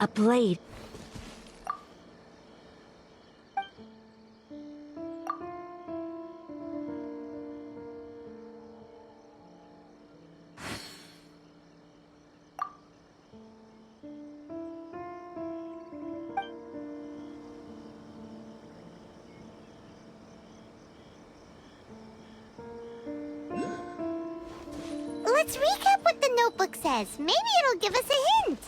A: A blade.
B: Let's recap what the notebook says. Maybe it'll give us a hint.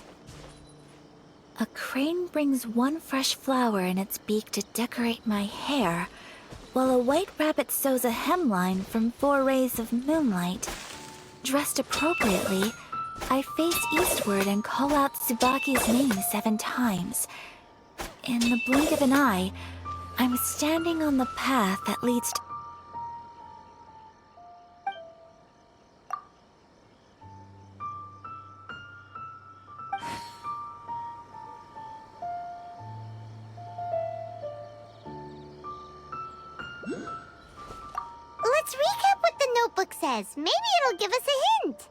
A: A crane brings one fresh flower in its beak to decorate my hair, while a white rabbit sews a hemline from 4 rays of moonlight. Dressed appropriately, I face eastward and call out Tsubaki's name 7 times. In the blink of an eye, I'm standing on the path that leads to...
B: Let's recap what the notebook says. Maybe it'll give us a hint.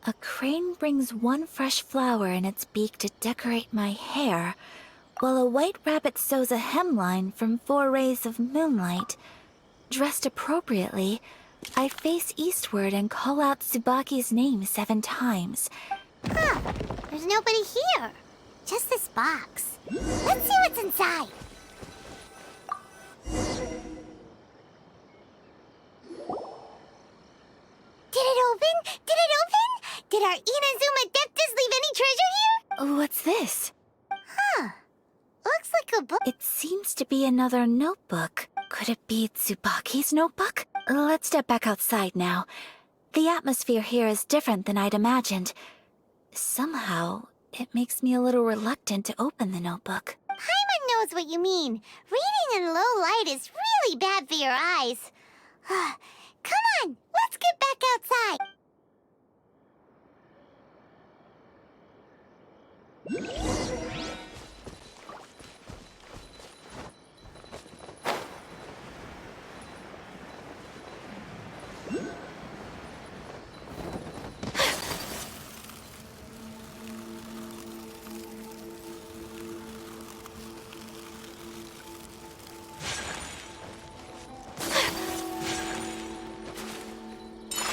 A: A crane brings one fresh flower in its beak to decorate my hair, while a white rabbit sews a hemline from 4 rays of moonlight. Dressed appropriately, I face eastward and call out Tsubaki's name 7 times.
B: Huh. There's nobody here. Just this box. Let's see what's inside. Did it open? Did it open? Did our Inazuma Adeptus leave any treasure here?
A: What's this?
B: Huh. Looks like a book.
A: It seems to be another notebook. Could it be Tsubaki's notebook? Let's step back outside now. The atmosphere here is different than I'd imagined. Somehow, it makes me a little reluctant to open the notebook.
B: Paimon knows what you mean. Reading in low light is really bad for your eyes. Come on, let's get back outside.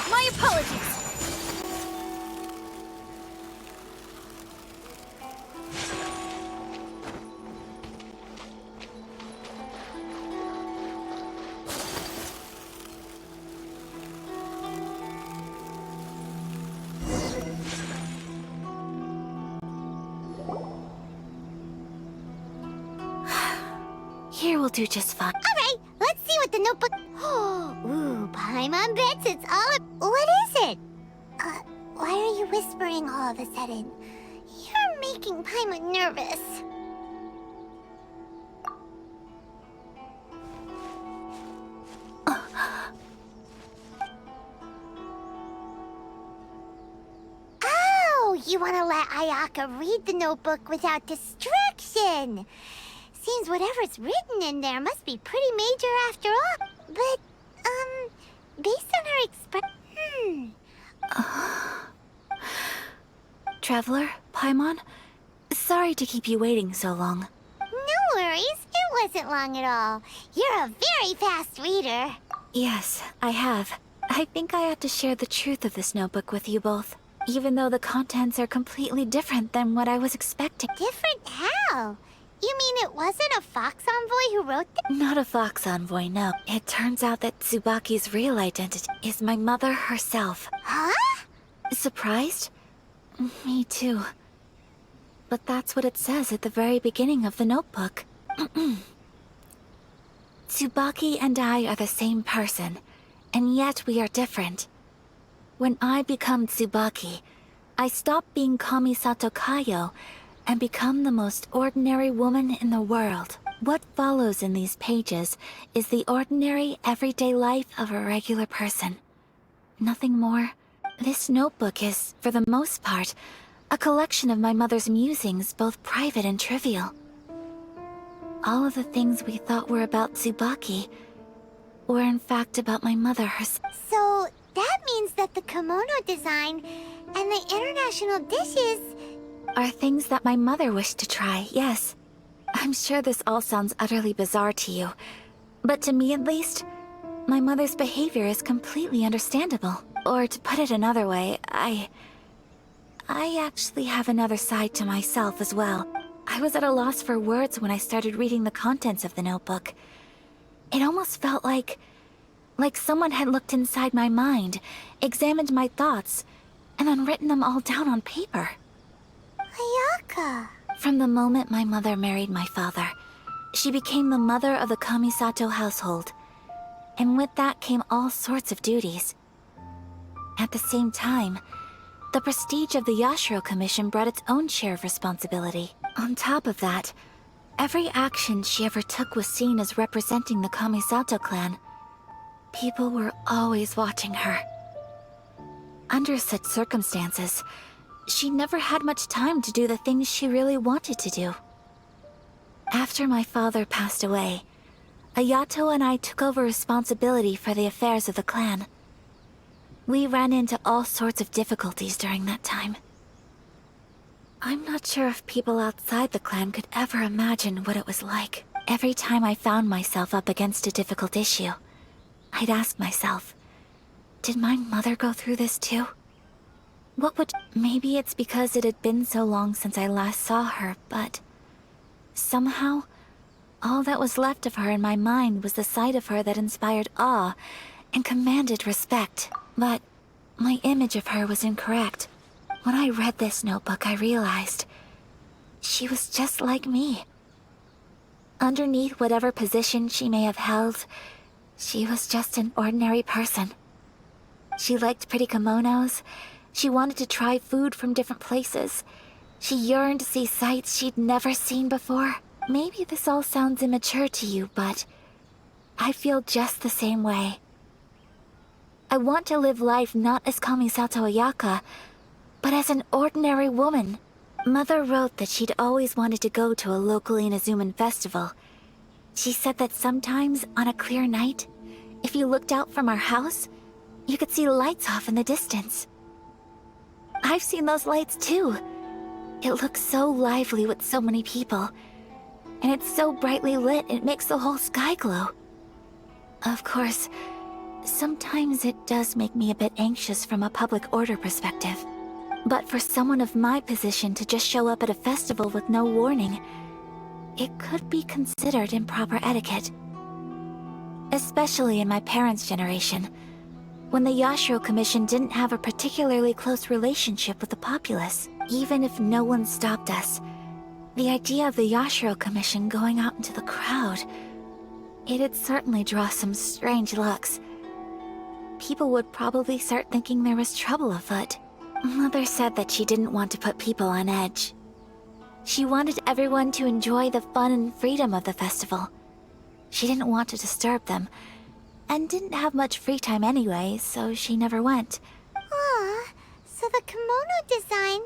G: My apologies.
A: Here will do just fine.
B: All right, let's see what the notebook... Ooh, Paimon bets it's all... What is it? Why are you whispering all of a sudden? You're making Paimon nervous. Oh, you want to let Ayaka read the notebook without distraction. Seems whatever's written in there must be pretty major after all. But, based on her
A: Traveler, Paimon, sorry to keep you waiting so long.
B: No worries, it wasn't long at all. You're a very fast reader.
A: Yes, I have. I think I ought to share the truth of this notebook with you both, even though the contents are completely different than what I was expecting.
B: Different how? You mean it wasn't a Fox Envoy who wrote this?
A: Not a Fox Envoy, no. It turns out that Tsubaki's real identity is my mother herself.
B: Huh?
A: Surprised? Me too. But that's what it says at the very beginning of the notebook. Tsubaki and I are the same person, and yet we are different. When I become Tsubaki, I stop being Kamisato Kayo and become the most ordinary woman in the world. What follows in these pages is the ordinary, everyday life of a regular person. Nothing more. This notebook is, for the most part, a collection of my mother's musings, both private and trivial. All of the things we thought were about Tsubaki were in fact about my mother herself.
B: So, that means that the kimono design and the international dishes,
A: are things that my mother wished to try, yes. I'm sure this all sounds utterly bizarre to you, but to me at least, my mother's behavior is completely understandable. Or to put it another way, I actually have another side to myself as well. I was at a loss for words when I started reading the contents of the notebook. It almost felt like someone had looked inside my mind, examined my thoughts, and then written them all down on paper.
B: Ayaka.
A: From the moment my mother married my father, she became the mother of the Kamisato household. And with that came all sorts of duties. At the same time, the prestige of the Yashiro Commission brought its own share of responsibility. On top of that, every action she ever took was seen as representing the Kamisato clan. People were always watching her. Under such circumstances, she never had much time to do the things she really wanted to do. After my father passed away, Ayato and I took over responsibility for the affairs of the clan. We ran into all sorts of difficulties during that time. I'm not sure if people outside the clan could ever imagine what it was like. Every time I found myself up against a difficult issue, I'd ask myself, did my mother go through this too? Maybe it's because it had been so long since I last saw her, but somehow, all that was left of her in my mind was the side of her that inspired awe and commanded respect. But my image of her was incorrect. When I read this notebook, I realized she was just like me. Underneath whatever position she may have held, she was just an ordinary person. She liked pretty kimonos. She wanted to try food from different places. She yearned to see sights she'd never seen before. Maybe this all sounds immature to you, but I feel just the same way. I want to live life not as Kamisato Ayaka, but as an ordinary woman. Mother wrote that she'd always wanted to go to a local Inazuman festival. She said that sometimes, on a clear night, if you looked out from our house, you could see lights off in the distance. I've seen those lights too. It looks so lively with so many people. And it's so brightly lit, it makes the whole sky glow. Of course, sometimes it does make me a bit anxious from a public order perspective. But for someone of my position to just show up at a festival with no warning, it could be considered improper etiquette. Especially in my parents' generation, when the Yashiro Commission didn't have a particularly close relationship with the populace. Even if no one stopped us, the idea of the Yashiro Commission going out into the crowd, it'd certainly draw some strange looks. People would probably start thinking there was trouble afoot. Mother said that she didn't want to put people on edge. She wanted everyone to enjoy the fun and freedom of the festival. She didn't want to disturb them, and didn't have much free time anyway, so she never went.
B: Aw, so the kimono design,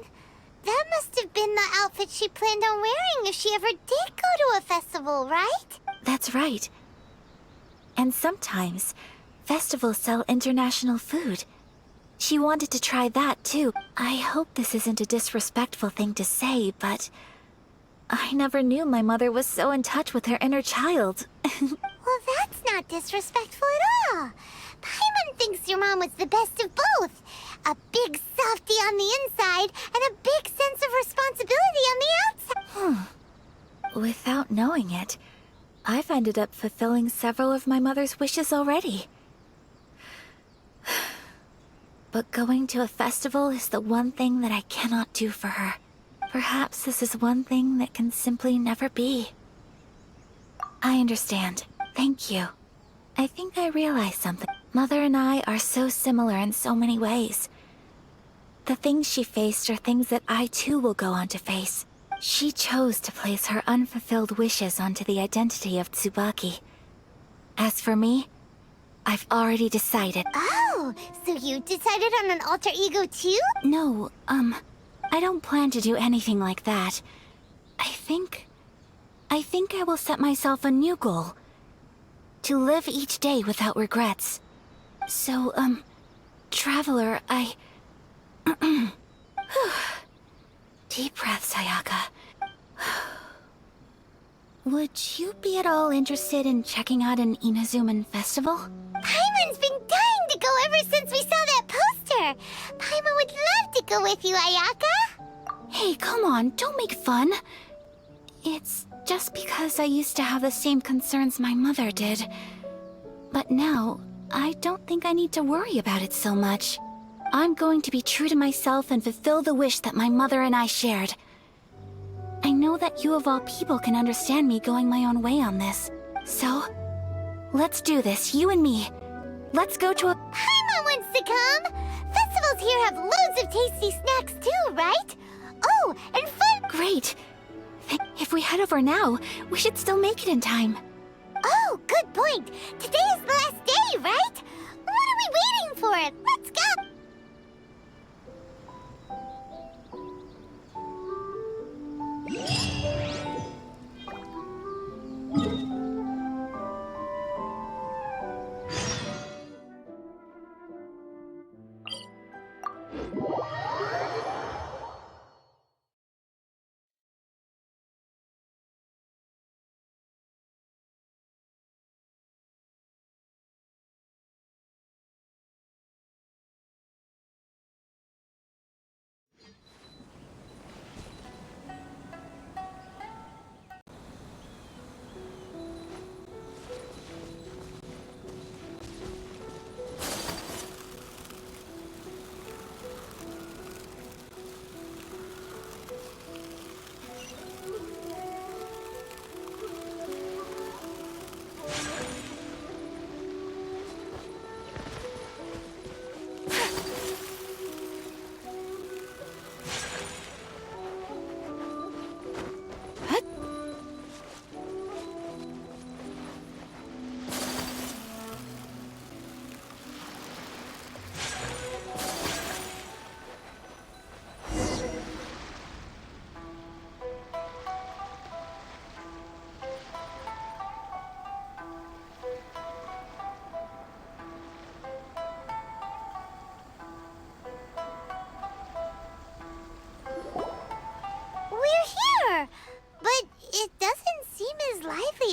B: that must have been the outfit she planned on wearing if she ever did go to a festival, right?
A: That's right. And sometimes, festivals sell international food. She wanted to try that too. I hope this isn't a disrespectful thing to say, but I never knew my mother was so in touch with her inner child.
B: Well, that's not disrespectful at all. Paimon thinks your mom was the best of both. A big softie on the inside and a big sense of responsibility on the outside.
A: Without knowing it, I've ended up fulfilling several of my mother's wishes already. But going to a festival is the one thing that I cannot do for her. Perhaps this is one thing that can simply never be. I understand. Thank you. I think I realized something. Mother and I are so similar in so many ways. The things she faced are things that I too will go on to face. She chose to place her unfulfilled wishes onto the identity of Tsubaki. As for me, I've already decided.
B: Oh, so you decided on an alter ego too?
A: No, I don't plan to do anything like that. I think I will set myself a new goal. To live each day without regrets. So, Traveler, Deep breaths, Ayaka. Would you be at all interested in checking out an Inazuman festival?
B: Paimon's been dying to go ever since we saw that poster! Paimon would love to go with you, Ayaka!
A: Hey, come on, don't make fun. It's just because I used to have the same concerns my mother did. But now, I don't think I need to worry about it so much. I'm going to be true to myself and fulfill the wish that my mother and I shared. I know that you of all people can understand me going my own way on this. So, let's do this, you and me. Let's go to a—
B: Paimon wants to come! Festivals here have loads of tasty snacks too, right? Oh, and fun—
A: Great. If we head over now, we should still make it in time.
B: Oh, good point! Today is the last day, right? What are we waiting for? Let's go!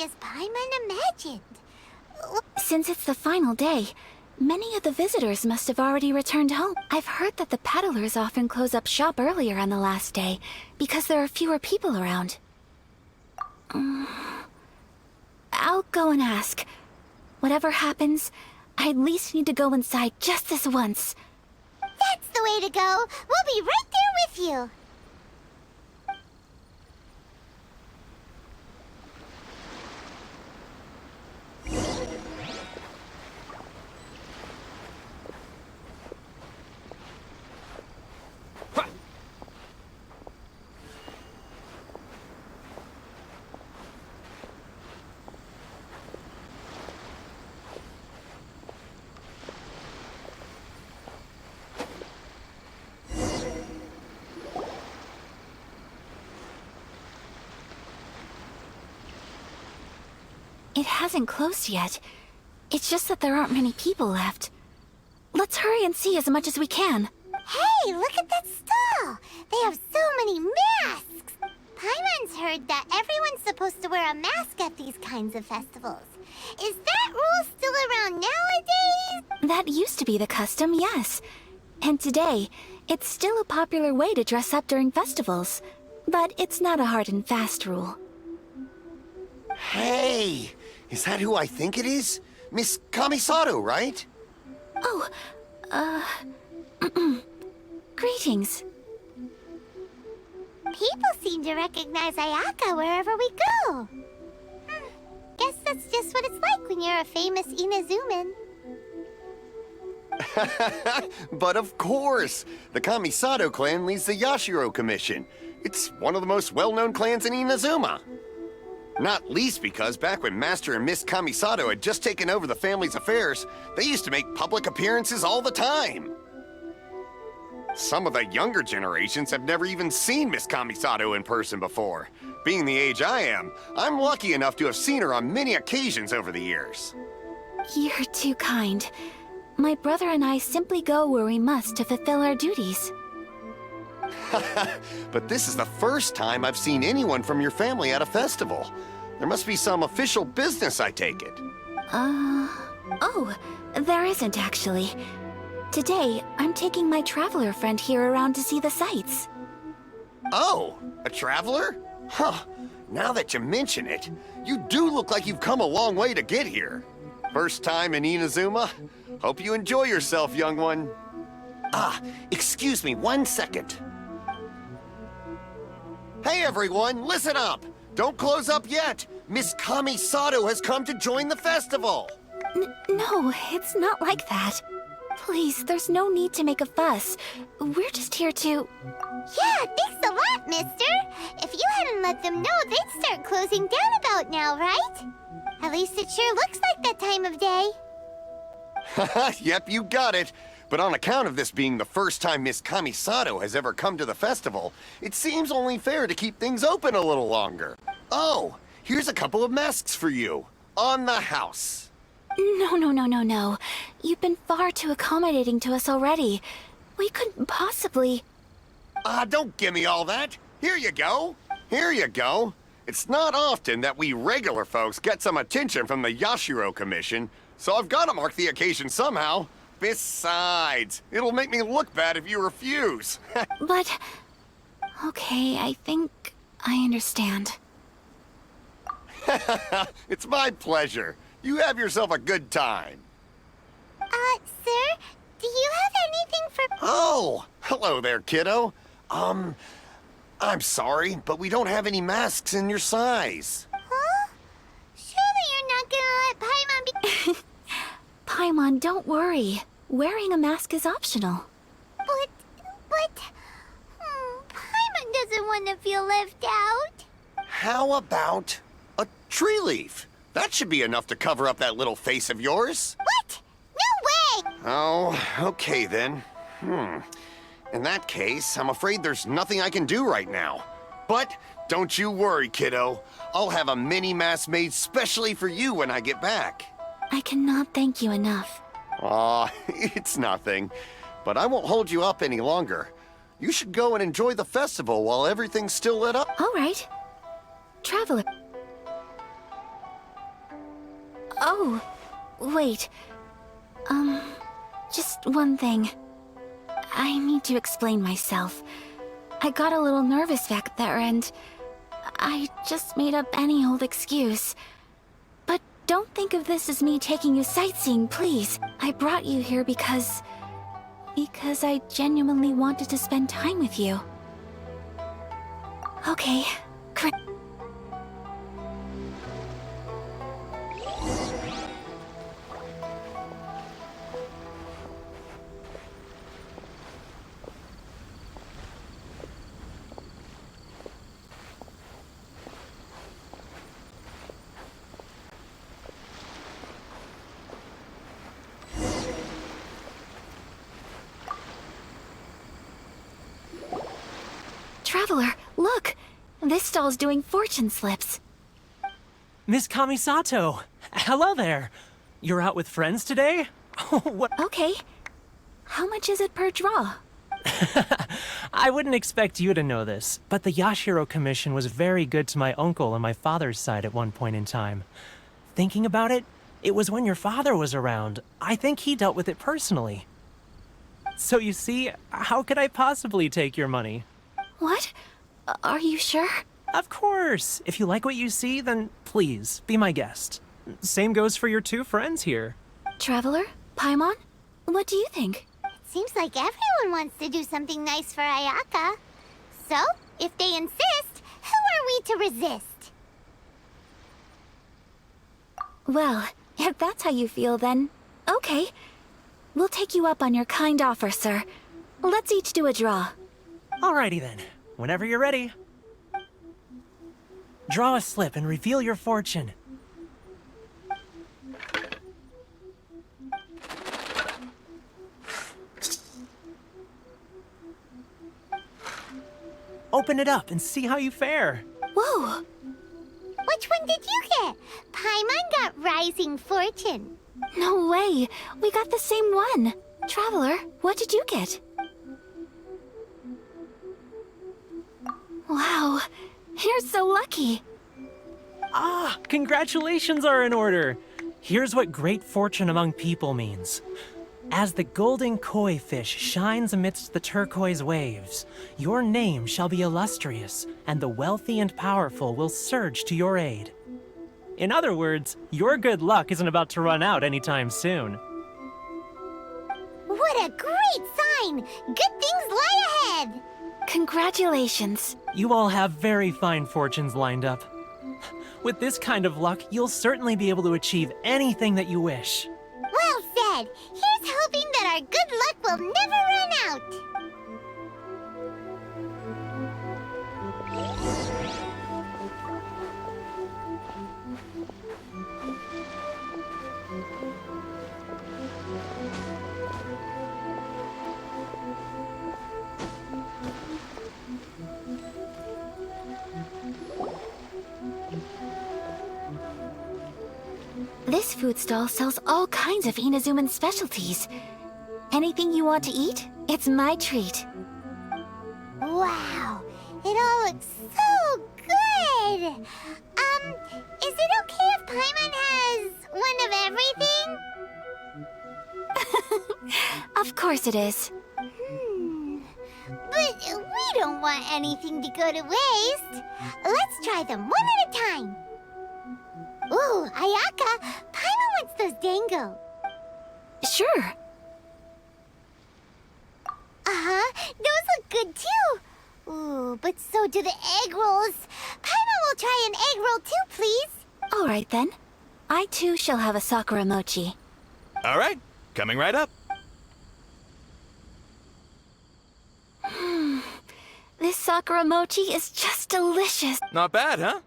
B: As Paimon imagined.
A: Since it's the final day, many of the visitors must have already returned home. I've heard that the peddlers often close up shop earlier on the last day because there are fewer people around. I'll go and ask. Whatever happens, I at least need to go inside just this once.
B: That's the way to go. We'll be right there with you.
A: It hasn't closed yet. It's just that there aren't many people left. Let's hurry and see as much as we can.
B: Hey, look at that stall! They have so many masks! Paimon's heard that everyone's supposed to wear a mask at these kinds of festivals. Is that rule still around nowadays?
A: That used to be the custom, yes. And today, it's still a popular way to dress up during festivals. But it's not a hard and fast rule.
I: Hey! Is that who I think it is? Miss Kamisato, right?
A: Oh, greetings.
B: People seem to recognize Ayaka wherever we go. Guess that's just what it's like when you're a famous Inazuman.
I: But of course! The Kamisato clan leads the Yashiro Commission. It's one of the most well-known clans in Inazuma. Not least because back when Master and Miss Kamisato had just taken over the family's affairs, they used to make public appearances all the time. Some of the younger generations have never even seen Miss Kamisato in person before. Being the age I am, I'm lucky enough to have seen her on many occasions over the years.
A: You're too kind. My brother and I simply go where we must to fulfill our duties.
I: But this is the first time I've seen anyone from your family at a festival. There must be some official business, I take it.
A: Oh, there isn't actually. Today, I'm taking my traveler friend here around to see the sights.
I: Oh, a traveler? Huh. Now that you mention it, you do look like you've come a long way to get here. First time in Inazuma? Hope you enjoy yourself, young one. Ah, excuse me 1 second. Hey everyone, listen up! Don't close up yet! Miss Kami-Sato has come to join the festival!
A: No, it's not like that. Please, there's no need to make a fuss. We're just here to...
B: Yeah, thanks a lot, mister. If you hadn't let them know, they'd start closing down about now, right? At least it sure looks like that time of day.
I: Yep, you got it. But on account of this being the first time Miss Kami-Sato has ever come to the festival, it seems only fair to keep things open a little longer. Oh, here's a couple of masks for you. On the house.
A: No. You've been far too accommodating to us already. We couldn't possibly...
I: Don't give me all that. Here you go. Here you go. It's not often that we regular folks get some attention from the Yashiro Commission, so I've got to mark the occasion somehow. Besides, it'll make me look bad if you refuse.
A: But... Okay, I think I understand.
I: It's my pleasure. You have yourself a good time.
B: Sir, do you have anything for...
I: Oh, hello there, kiddo. I'm sorry, but we don't have any masks in your size.
B: Huh? Surely you're not gonna let Paimon be...
A: Paimon, don't worry. Wearing a mask is optional.
B: But... Paimon doesn't want to feel left out.
I: How about a tree leaf? That should be enough to cover up that little face of yours.
B: What? No way!
I: Oh, okay then. In that case, I'm afraid there's nothing I can do right now. But don't you worry, kiddo. I'll have a mini mask made specially for you when I get back.
A: I cannot thank you enough.
I: Aw, it's nothing. But I won't hold you up any longer. You should go and enjoy the festival while everything's still lit up.
A: All right. Traveler. Oh, wait. Just one thing. I need to explain myself. I got a little nervous back there and I just made up any old excuse. But don't think of this as me taking you sightseeing, please. I brought you here because I genuinely wanted to spend time with you. Okay, Traveler, look! This stall's doing fortune slips.
H: Miss Kami-Sato! Hello there! You're out with friends today? What?
A: Okay. How much is it per draw?
H: I wouldn't expect you to know this, but the Yashiro Commission was very good to my uncle on my father's side at one point in time. Thinking about it, it was when your father was around. I think he dealt with it personally. So you see, how could I possibly take your money?
A: What? Are you sure?
H: Of course! If you like what you see, then please, be my guest. Same goes for your two friends here.
A: Traveler? Paimon? What do you think?
B: It seems like everyone wants to do something nice for Ayaka. So, if they insist, who are we to resist?
A: Well, if that's how you feel, then okay. We'll take you up on your kind offer, sir. Let's each do a draw.
H: Alrighty then, whenever you're ready. Draw a slip and reveal your fortune. Open it up and see how you fare.
A: Whoa!
B: Which one did you get? Paimon got Rising Fortune.
A: No way! We got the same one! Traveler, what did you get? Wow, you're so lucky.
H: Ah, congratulations are in order. Here's what great fortune among people means. As the golden koi fish shines amidst the turquoise waves, your name shall be illustrious, and the wealthy and powerful will surge to your aid. In other words, your good luck isn't about to run out anytime soon.
B: What a great sign! Good things lie ahead!
A: Congratulations.
H: You all have very fine fortunes lined up. With this kind of luck, you'll certainly be able to achieve anything that you wish.
B: Well said! Here's hoping that our good luck will never run out!
A: This food stall sells all kinds of Inazuman specialties. Anything you want to eat, it's my treat.
B: Wow! It all looks so good! Is it okay if Paimon has one of everything?
A: Of course it is.
B: But we don't want anything to go to waste. Let's try them one at a time. Ooh, Ayaka, Paimon wants those dango.
A: Sure.
B: Uh-huh, those look good too. Ooh, but so do the egg rolls. Paimon will try an egg roll too, please.
A: All right then. I too shall have a Sakura mochi.
J: All right, coming right up.
A: This Sakura mochi is just delicious.
J: Not bad, huh?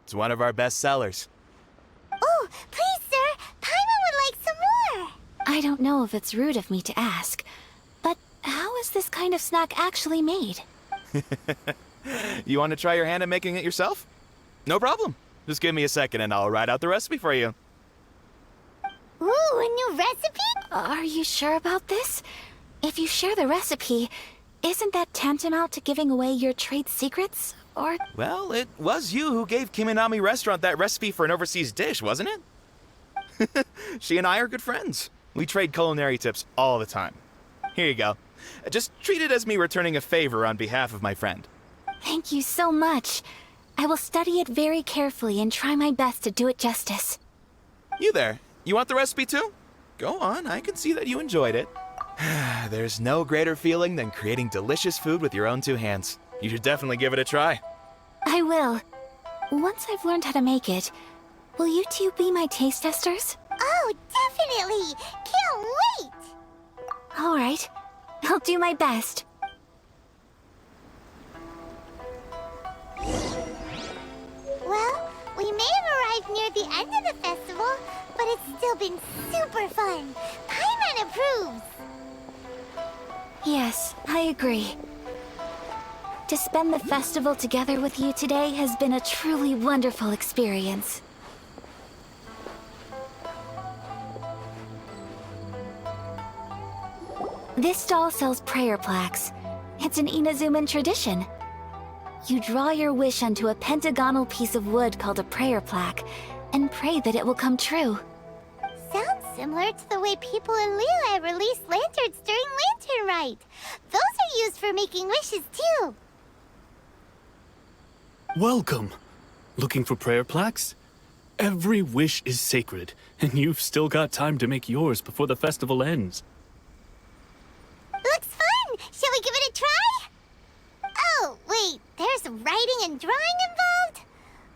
J: It's one of our best sellers.
B: Oh, please, sir. Paimon would like some more.
A: I don't know if it's rude of me to ask, but how is this kind of snack actually made?
J: You want to try your hand at making it yourself? No problem. Just give me a second and I'll write out the recipe for you.
B: Ooh, a new recipe?
A: Are you sure about this? If you share the recipe, isn't that tantamount to giving away your trade secrets? Or...
J: Well, it was you who gave Kiminami Restaurant that recipe for an overseas dish, wasn't it? She and I are good friends. We trade culinary tips all the time. Here you go. Just treat it as me returning a favor on behalf of my friend.
A: Thank you so much. I will study it very carefully and try my best to do it justice.
J: You there. You want the recipe too? Go on, I can see that you enjoyed it. There's no greater feeling than creating delicious food with your own two hands. You should definitely give it a try.
A: I will. Once I've learned how to make it, will you two be my taste testers?
B: Oh, definitely! Can't wait!
A: All right. I'll do my best.
B: Well, we may have arrived near the end of the festival, but it's still been super fun. Paimon approves!
A: Yes, I agree. To spend the festival together with you today has been a truly wonderful experience. This stall sells prayer plaques. It's an Inazuman tradition. You draw your wish onto a pentagonal piece of wood called a prayer plaque, and pray that it will come true.
B: Sounds similar to the way people in Liyue release lanterns during Lantern Rite. Those are used for making wishes too.
F: Welcome. Looking for prayer plaques? Every wish is sacred, and you've still got time to make yours before the festival ends.
B: Looks fun! Shall we give it a try? Oh, wait, there's writing and drawing involved?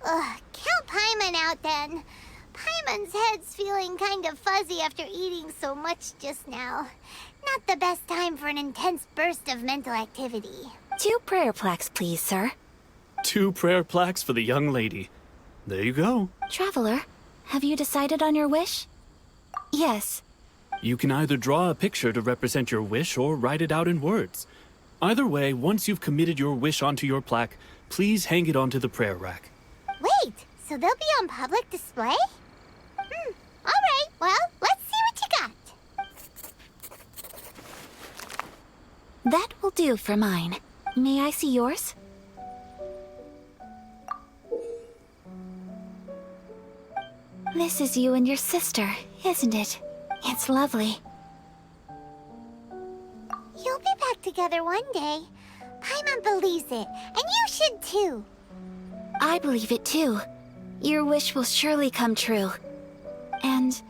B: Ugh, count Paimon out then. Paimon's head's feeling kind of fuzzy after eating so much just now. Not the best time for an intense burst of mental activity.
A: 2 prayer plaques, please, sir.
F: 2 prayer plaques for the young lady. There you go.
A: Traveler, have you decided on your wish? Yes.
F: You can either draw a picture to represent your wish or write it out in words. Either way, once you've committed your wish onto your plaque, please hang it onto the prayer rack.
B: Wait, so they'll be on public display? Alright, well, let's see what you got.
A: That will do for mine. May I see yours? This is you and your sister, isn't it? It's lovely.
B: You'll be back together one day. Paimon believes it, and you should too.
A: I believe it too. Your wish will surely come true. And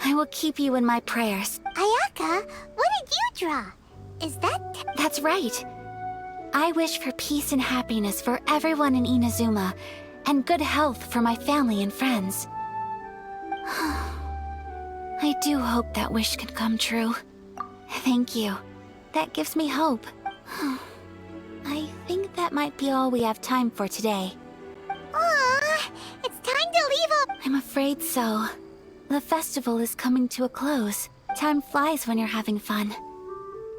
A: I will keep you in my prayers.
B: Ayaka, what did you draw? Is that...
A: That's right. I wish for peace and happiness for everyone in Inazuma, and good health for my family and friends. I do hope that wish can come true. Thank you. That gives me hope. I think that might be all we have time for today.
B: Aw, it's time to leave up.
A: I'm afraid so. The festival is coming to a close. Time flies when you're having fun.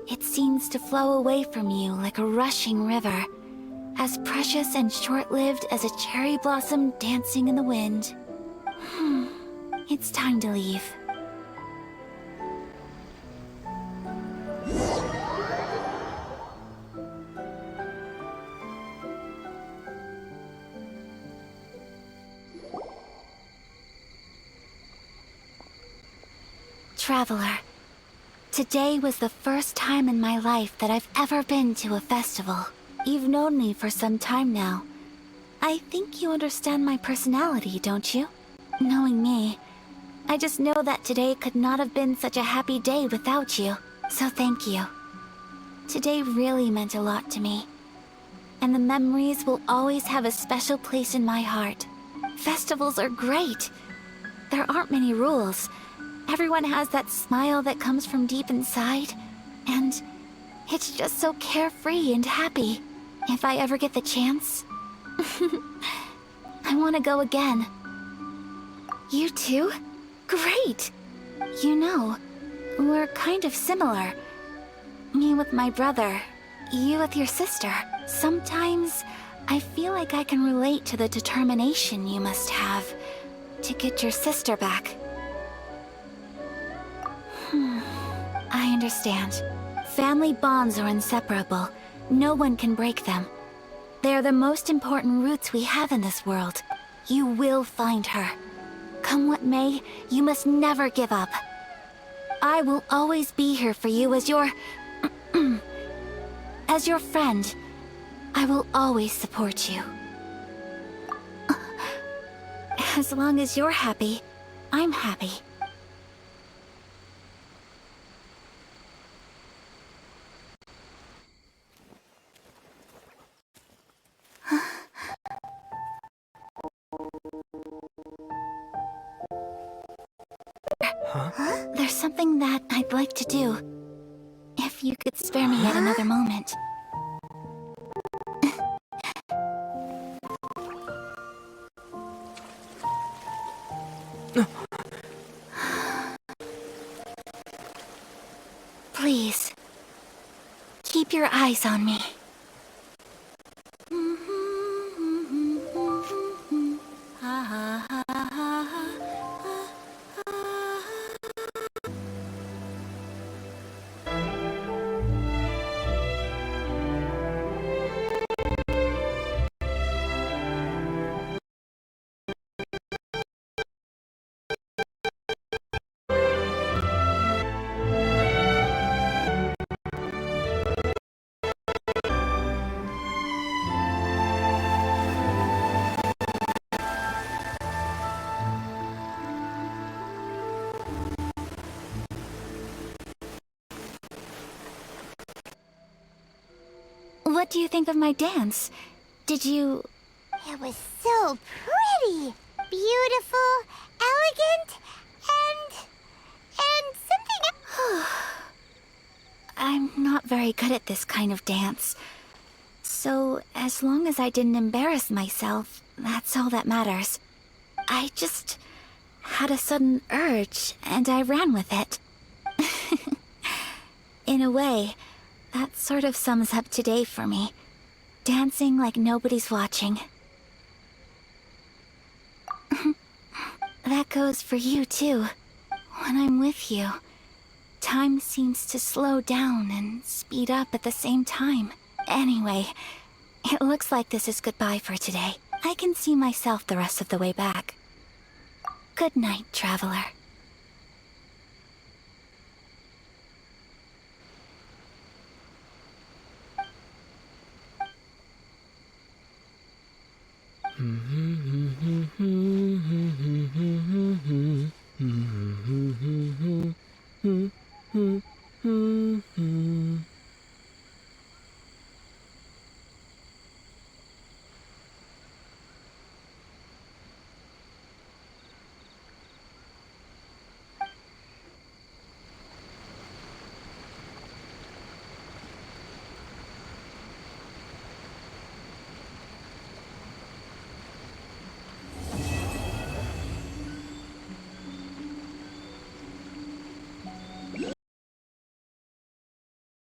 A: It seems to flow away from you like a rushing river, as precious and short-lived as a cherry blossom dancing in the wind. It's time to leave. Traveler, today was the first time in my life that I've ever been to a festival. You've known me for some time now. I think you understand my personality, don't you? Knowing me, I just know that today could not have been such a happy day without you. So thank you. Today really meant a lot to me. And the memories will always have a special place in my heart. Festivals are great. There aren't many rules. Everyone has that smile that comes from deep inside. And it's just so carefree and happy. If I ever get the chance, I want to go again. You too? Great! You know, we're kind of similar. Me with my brother, you with your sister. Sometimes I feel like I can relate to the determination you must have to get your sister back. I understand. Family bonds are inseparable. No one can break them. They are the most important roots we have in this world. You will find her. Come what may, you must never give up. I will always be here for you as your... as your friend. I will always support you. As long as you're happy, I'm happy. There's something that I'd like to do. If you could spare me yet another moment. Please, keep your eyes on me. What do you think of my dance? Did you...
B: It was so pretty, beautiful, elegant, and something...
A: I'm not very good at this kind of dance. So, as long as I didn't embarrass myself, that's all that matters. I just had a sudden urge, and I ran with it. In a way, that sort of sums up today for me. Dancing like nobody's watching. That goes for you too. When I'm with you, time seems to slow down and speed up at the same time. Anyway, it looks like this is goodbye for today. I can see myself the rest of the way back. Good night, traveler.